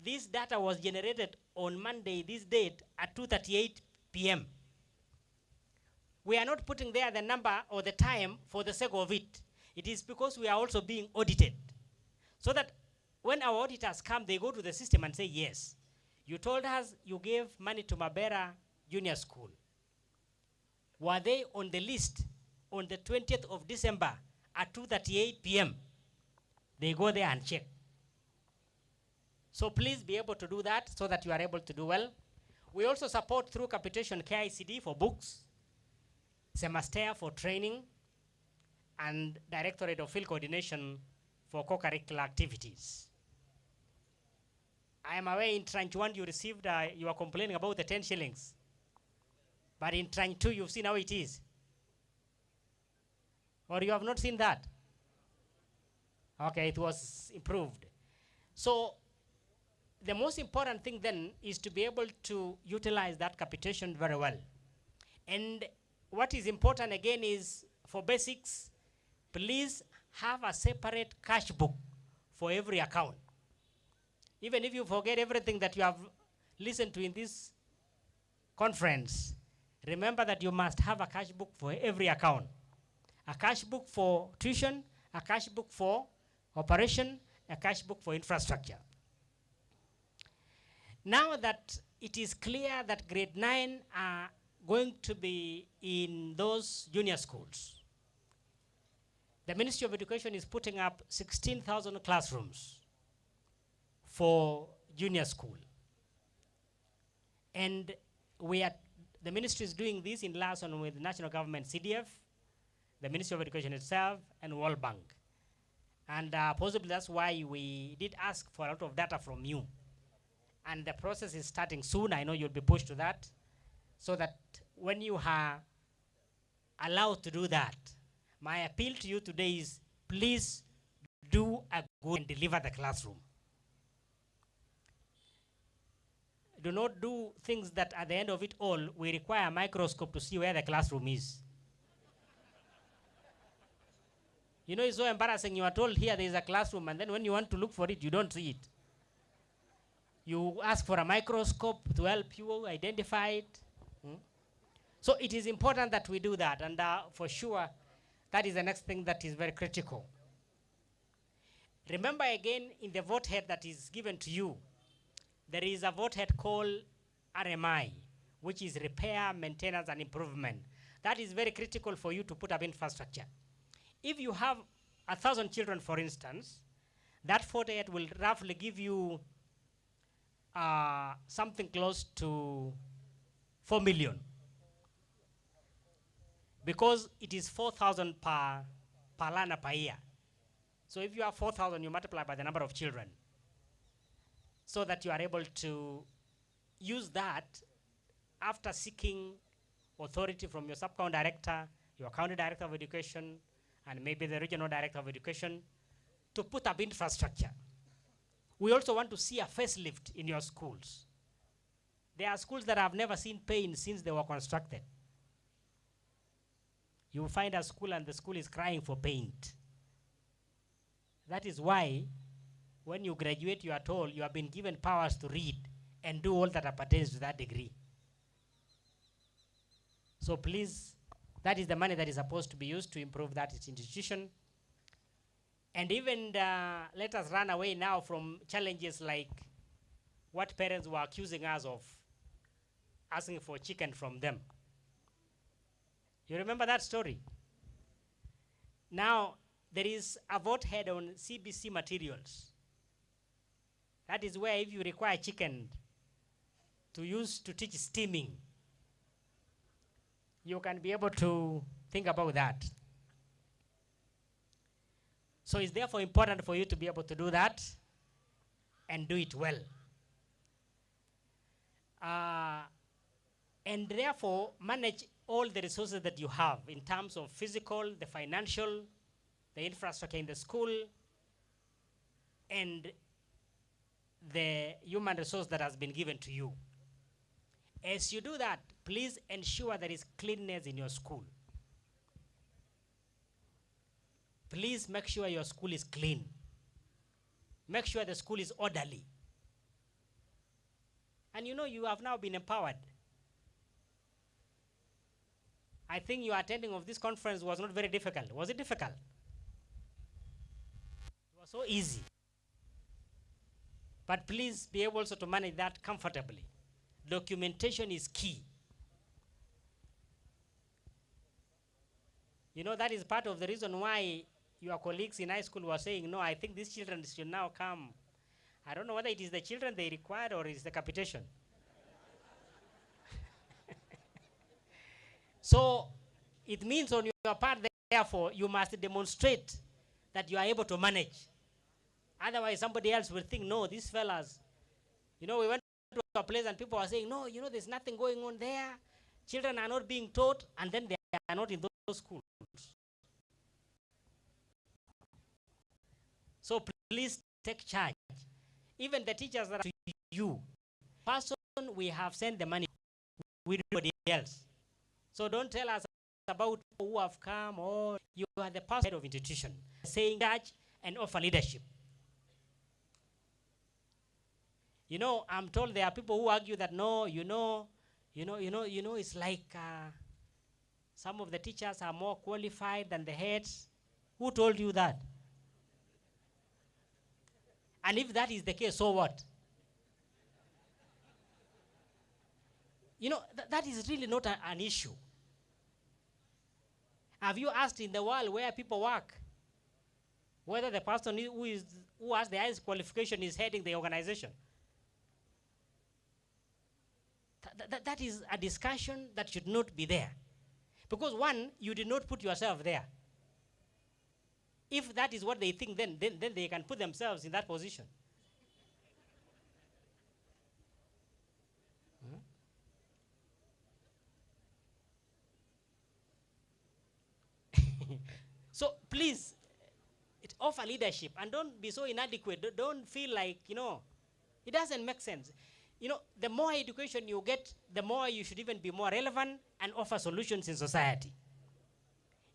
this data was generated on Monday, this date, at 2:38 p.m. We are not putting there the number or the time for the sake of it. It is because we are also being audited. So that when our auditors come, they go to the system and say, yes, you told us you gave money to Mabera Junior School. Were they on the list on the 20th of December at 2:38 p.m.? They go there and check. So please be able to do that so that you are able to do well. We also support through capitation KICD for books, Semester for training, and Directorate of Field Coordination for co-curricular activities. I am aware in tranche 1 you received, you are complaining about the 10 shillings. But in tranche 2 you've seen how it is. Or you have not seen that? Okay, it was improved. So the most important thing then is to be able to utilize that capitation very well. And what is important again is for basics, please have a separate cash book for every account. Even if you forget everything that you have listened to in this conference, remember that you must have a cash book for every account. A cash book for tuition, a cash book for operation, a cash book for infrastructure. Now that it is clear that grade 9 are going to be in those junior schools, the Ministry of Education is putting up 16,000 classrooms for junior school. And the ministry is doing this in liaison with the national government, CDF, the Ministry of Education itself, and World Bank. And possibly that's why we did ask for a lot of data from you. And the process is starting soon. I know you'll be pushed to that, so that when you are allowed to do that, my appeal to you today is please do a good and deliver the classroom. Do not do things that at the end of it all, we require a microscope to see where the classroom is. You know, it's so embarrassing. You are told here there is a classroom, and then when you want to look for it, you don't see it. You ask for a microscope to help you identify it. So it is important that we do that, and for sure, that is the next thing that is very critical. Remember again, in the vote head that is given to you, there is a vote head called RMI, which is repair, maintenance, and improvement. That is very critical for you to put up infrastructure. If you have 1,000 children, for instance, that vote head will roughly give you something close to 4 million. Because it is 4,000 per learner per year. So if you have 4,000, you multiply by the number of children, so that you are able to use that after seeking authority from your sub-county director, your county director of education, and maybe the regional director of education, to put up infrastructure. We also want to see a facelift in your schools. There are schools that have never seen paint since they were constructed. You find a school and the school is crying for paint. That is why when you graduate, you are told you have been given powers to read and do all that appertains to that degree. So please, that is the money that is supposed to be used to improve that institution. And even let us run away now from challenges like what parents were accusing us of, asking for chicken from them. You remember that story? Now, there is a vote head on CBC materials. That is where if you require chicken to use to teach steaming, you can be able to think about that. So it's therefore important for you to be able to do that and do it well. And therefore manage all the resources that you have in terms of physical, the financial, the infrastructure in the school, and the human resource that has been given to you. As you do that, please ensure there is cleanliness in your school. Please make sure your school is clean. Make sure the school is orderly. And you know, you have now been empowered. I think your attending of this conference was not very difficult. Was it difficult? It was so easy. But please be able also to manage that comfortably. Documentation is key. You know, that is part of the reason why your colleagues in high school were saying, no, I think these children should now come. I don't know whether it is the children they required or it is the capitation. So it means on your part, therefore, you must demonstrate that you are able to manage. Otherwise, somebody else will think, no, these fellas, you know, we went to a place and people are saying, no, you know, there's nothing going on there. Children are not being taught, and then they are not in those schools. So please take charge. Even the teachers that are to you, person we have sent the money with everybody else. So don't tell us about who have come, or you are the person of institution saying charge and offer leadership. You know, I'm told there are people who argue that no, it's like some of the teachers are more qualified than the heads. Who told you that? And if that is the case, so what? You know, that is really not an issue. Have you asked in the world where people work whether the person who has the highest qualification is heading the organization? That is a discussion that should not be there. Because one, you did not put yourself there. If that is what they think, then they can put themselves in that position. So please, offer leadership and don't be so inadequate. Don't feel like, you know, it doesn't make sense. You know, the more education you get, the more you should even be more relevant and offer solutions in society.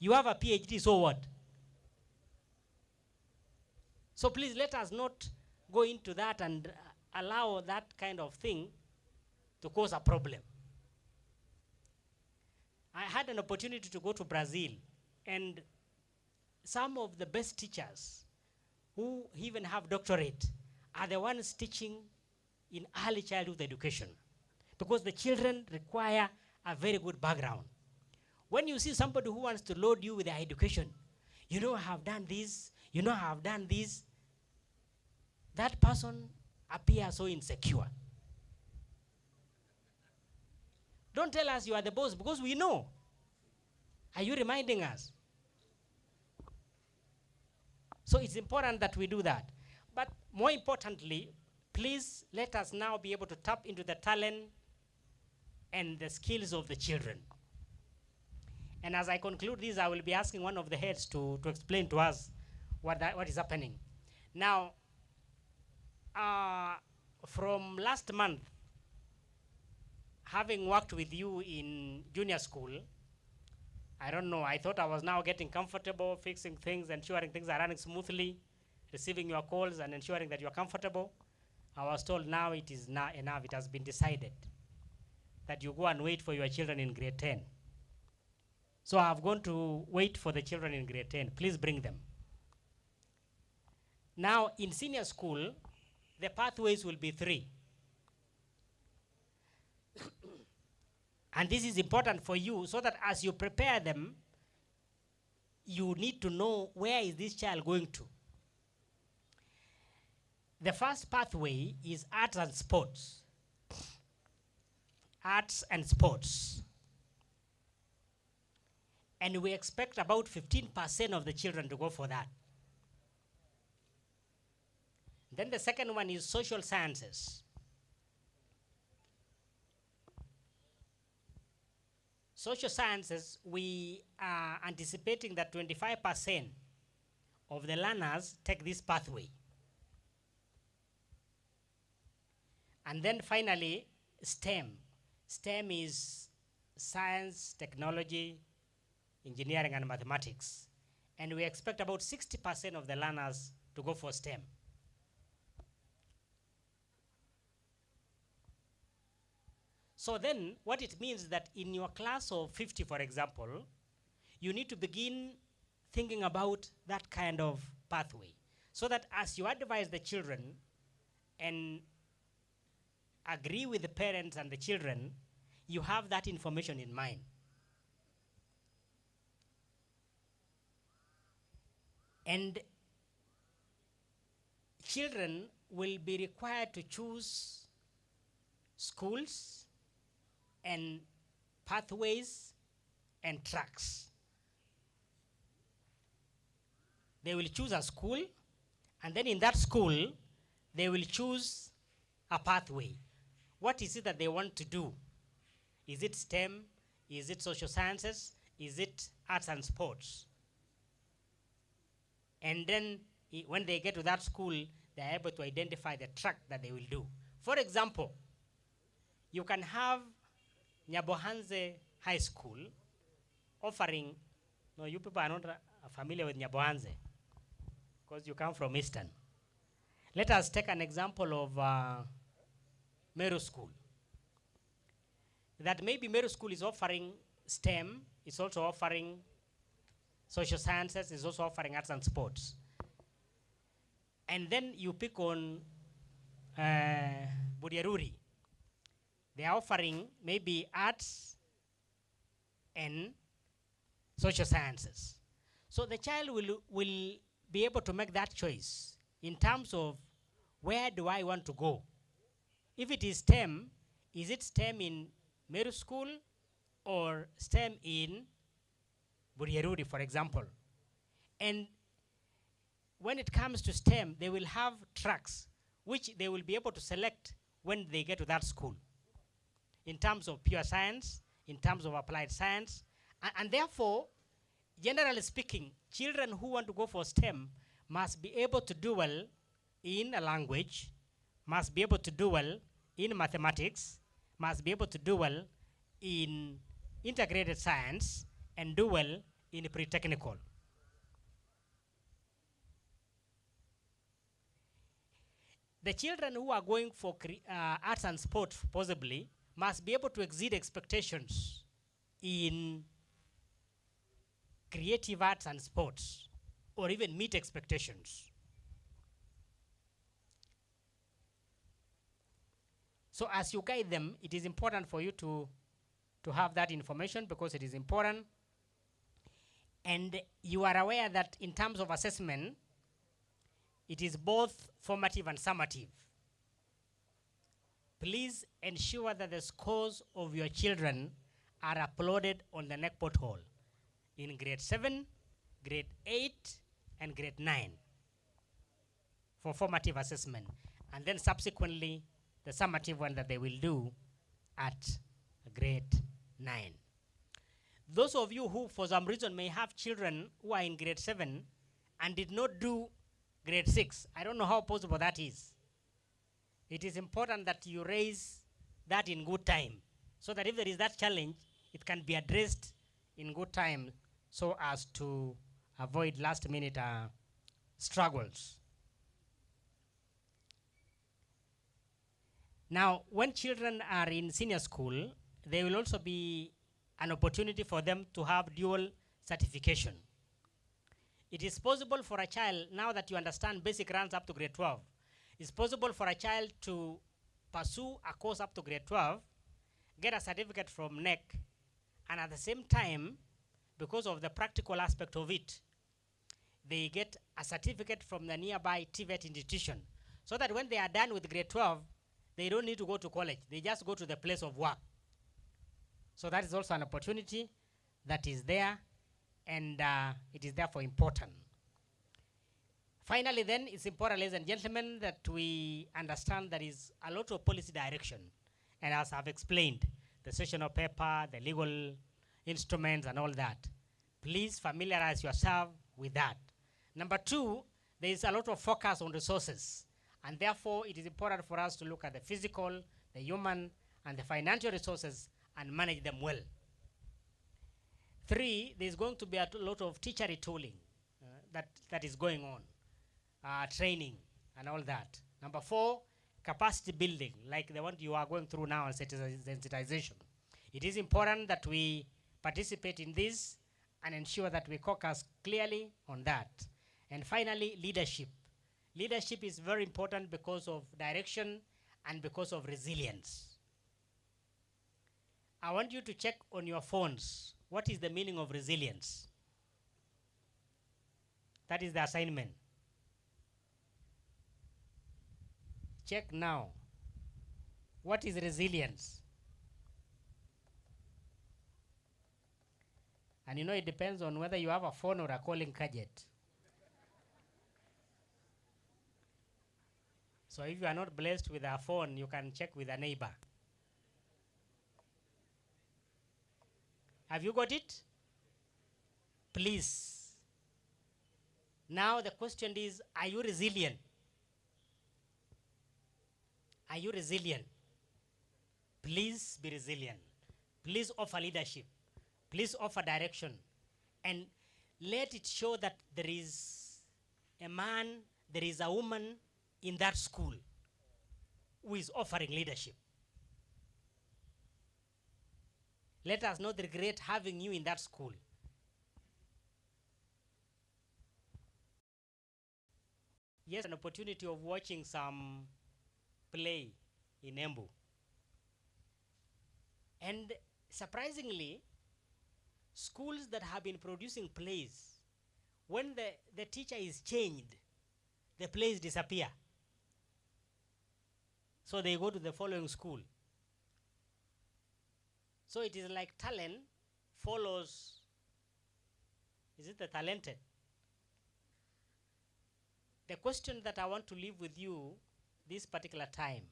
You have a PhD, so what? So please let us not go into that and allow that kind of thing to cause a problem. I had an opportunity to go to Brazil, and some of the best teachers who even have doctorate are the ones teaching in early childhood education, because the children require a very good background. When you see somebody who wants to load you with their education, you know, I have done this, you know, I have done this, that person appears so insecure. Don't tell us you are the boss, because we know. Are you reminding us? So it's important that we do that. But more importantly, please let us now be able to tap into the talent and the skills of the children. And as I conclude this, I will be asking one of the heads to explain to us what is happening. Now, from last month, having worked with you in junior school, I don't know, I thought I was now getting comfortable, fixing things, ensuring things are running smoothly, receiving your calls and ensuring that you're comfortable. I was told now it is not enough. It has been decided that you go and wait for your children in grade 10. So I've gone to wait for the children in grade 10. Please bring them. Now, in senior school, the pathways will be 3. And this is important for you so that as you prepare them, you need to know where is this child going to. The first pathway is arts and sports. Arts and sports. And we expect about 15% of the children to go for that. Then the second one is social sciences. Social sciences, we are anticipating that 25% of the learners take this pathway. And then finally, STEM. STEM is science, technology, engineering, and mathematics. And we expect about 60% of the learners to go for STEM. So then, what it means is that in your class of 50, for example, you need to begin thinking about that kind of pathway. So that as you advise the children and agree with the parents and the children, you have that information in mind. And children will be required to choose schools and pathways and tracks. They will choose a school, and then in that school, they will choose a pathway. What is it that they want to do? Is it STEM? Is it social sciences? Is it arts and sports? And then when they get to that school, they're able to identify the track that they will do. For example, you can have Nyabohanze High School offering, no, you people are not familiar with Nyabohanze because you come from Eastern. Let us take an example of Meru School. That maybe Meru School is offering STEM, is also offering social sciences, is also offering arts and sports. And then you pick on Budieruri. They are offering maybe arts and social sciences. So the child will be able to make that choice in terms of where do I want to go. If it is STEM, is it STEM in Meru School or STEM in Budieruri, for example? And when it comes to STEM, they will have tracks which they will be able to select when they get to that school. In terms of pure science, in terms of applied science, and therefore, generally speaking, children who want to go for STEM must be able to do well in a language, must be able to do well in mathematics, must be able to do well in integrated science, and do well in pre-technical. The children who are going for arts and sports, possibly, must be able to exceed expectations in creative arts and sports, or even meet expectations. So as you guide them, it is important for you to have that information because it is important. And you are aware that in terms of assessment, it is both formative and summative. Please ensure that the scores of your children are uploaded on the NEC portal in grade 7, grade 8, and grade 9 for formative assessment. And then subsequently, the summative one that they will do at grade 9. Those of you who, for some reason, may have children who are in grade 7 and did not do grade 6. I don't know how possible that is. It is important that you raise that in good time, so that if there is that challenge, it can be addressed in good time so as to avoid last minute struggles. Now, when children are in senior school, there will also be an opportunity for them to have dual certification. It is possible for a child, now that you understand basic runs up to grade 12, it's possible for a child to pursue a course up to grade 12, get a certificate from NEC, and at the same time, because of the practical aspect of it, they get a certificate from the nearby TVET institution, so that when they are done with grade 12, they don't need to go to college. They just go to the place of work. So that is also an opportunity that is there, and it is therefore important. Finally then, it's important, ladies and gentlemen, that we understand there is a lot of policy direction. And as I've explained, the sessional paper, the legal instruments and all that. Please familiarize yourself with that. Number two, there is a lot of focus on resources. And therefore, it is important for us to look at the physical, the human, and the financial resources and manage them well. Three, there's going to be a lot of teacher retooling that is going on, training and all that. Number four, capacity building, like the one you are going through now on sensitization. It is important that we participate in this and ensure that we focus clearly on that. And finally, leadership. Leadership is very important because of direction and because of resilience. I want you to check on your phones, what is the meaning of resilience? That is the assignment. Check now. What is resilience? And you know, it depends on whether you have a phone or a calling gadget. So if you are not blessed with a phone, you can check with a neighbor. Have you got it? Please. Now the question is, are you resilient? Are you resilient? Please be resilient. Please offer leadership. Please offer direction. And let it show that there is a man, there is a woman in that school who is offering leadership. Let us not regret having you in that school. Yes, an opportunity of watching some play in Embu. And surprisingly, schools that have been producing plays, when the teacher is changed, the plays disappear. So they go to the following school. So it is like talent follows, is it the talented? The question that I want to leave with you this particular time,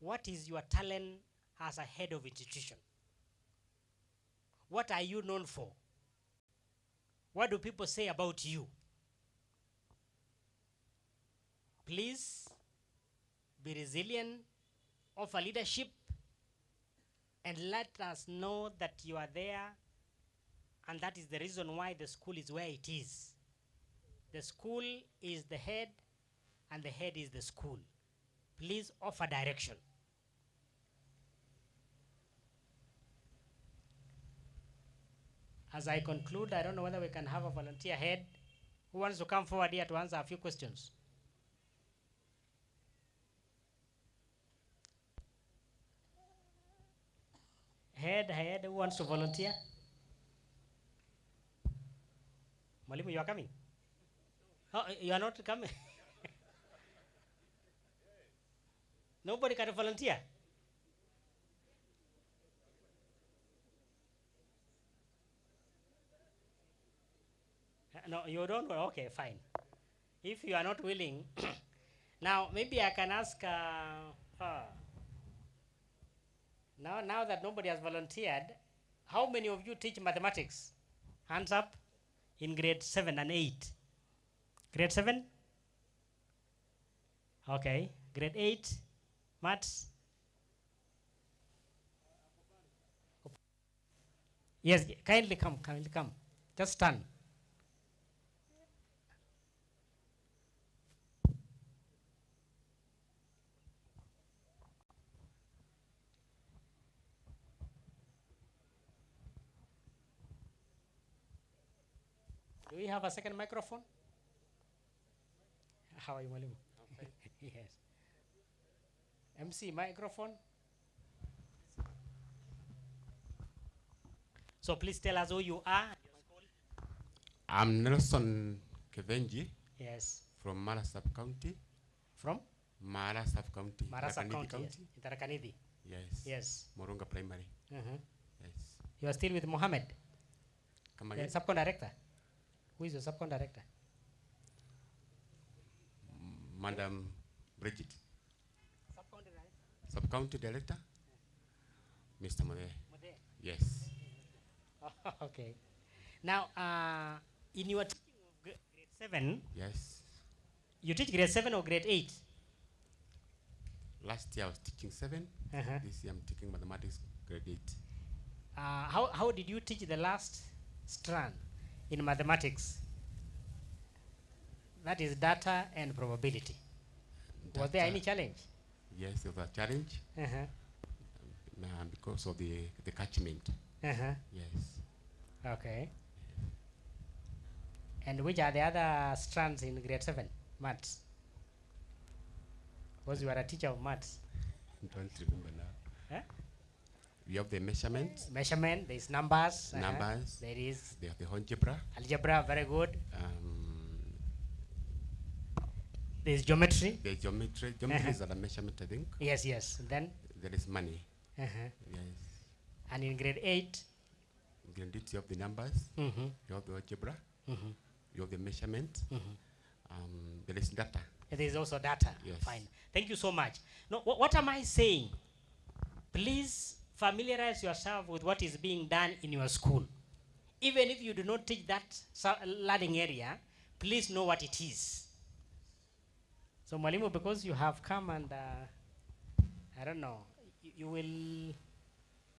what is your talent as a head of institution? What are you known for? What do people say about you? Please be resilient, offer leadership, and let us know that you are there, and that is the reason why the school is where it is. The school is the head, and the head is the school. Please offer direction. As I conclude, I don't know whether we can have a volunteer head who wants to come forward here to answer a few questions. Head, who wants to volunteer? Mwalimu, you are coming? Oh, you are not coming? Nobody can volunteer? No, you don't? Okay, fine. If you are not willing, now maybe I can ask Now that nobody has volunteered, how many of you teach mathematics? Hands up in grade 7 and 8. Grade 7? Okay. Grade 8? Maths? Yes, kindly come, kindly come. Just stand. Do we have a second microphone? How are you, Mwalimu? Yes. MC, microphone. So please tell us who you are. I'm Nelson Kevenji. Yes. From Mara Sub-County. From? Mara Sub-County. Mara Tharaka Nithi County. Yes. In Tharaka Nithi. Yes. Yes. Moronga Primary. Yes. You are still with Mohammed? Come The again. subcon director. Who is your subcon director? Madam Bridget. Sub-County Director. Mr. Mode. Yes. Okay. Now, in your teaching of grade 7, Yes. you teach grade 7 or grade 8? Last year I was teaching 7. This year I'm teaching mathematics grade 8. How did you teach the last strand in mathematics? That is data and probability. Was there any challenge? Yes, there was a challenge. Because of the catchment. Yes. Okay. And which are the other strands in grade 7? Maths. Because you are a teacher of maths. Don't remember now. Huh? We have the measurements. Measurement, there is numbers. Numbers. There is They have the algebra. algebra, very good. There is geometry. There's geometry. Geometry is a measurement, I think. Yes, yes. And then? There is money. Yes. And in grade 8? In grade 8 you have the numbers. You have the algebra. You have the measurement. There is data. There is also data. Yes. Fine. Thank you so much. No, what am I saying? Please familiarize yourself with what is being done in your school. Even if you do not teach that learning area, please know what it is. So Mwalimu, because you have come and I don't know, you will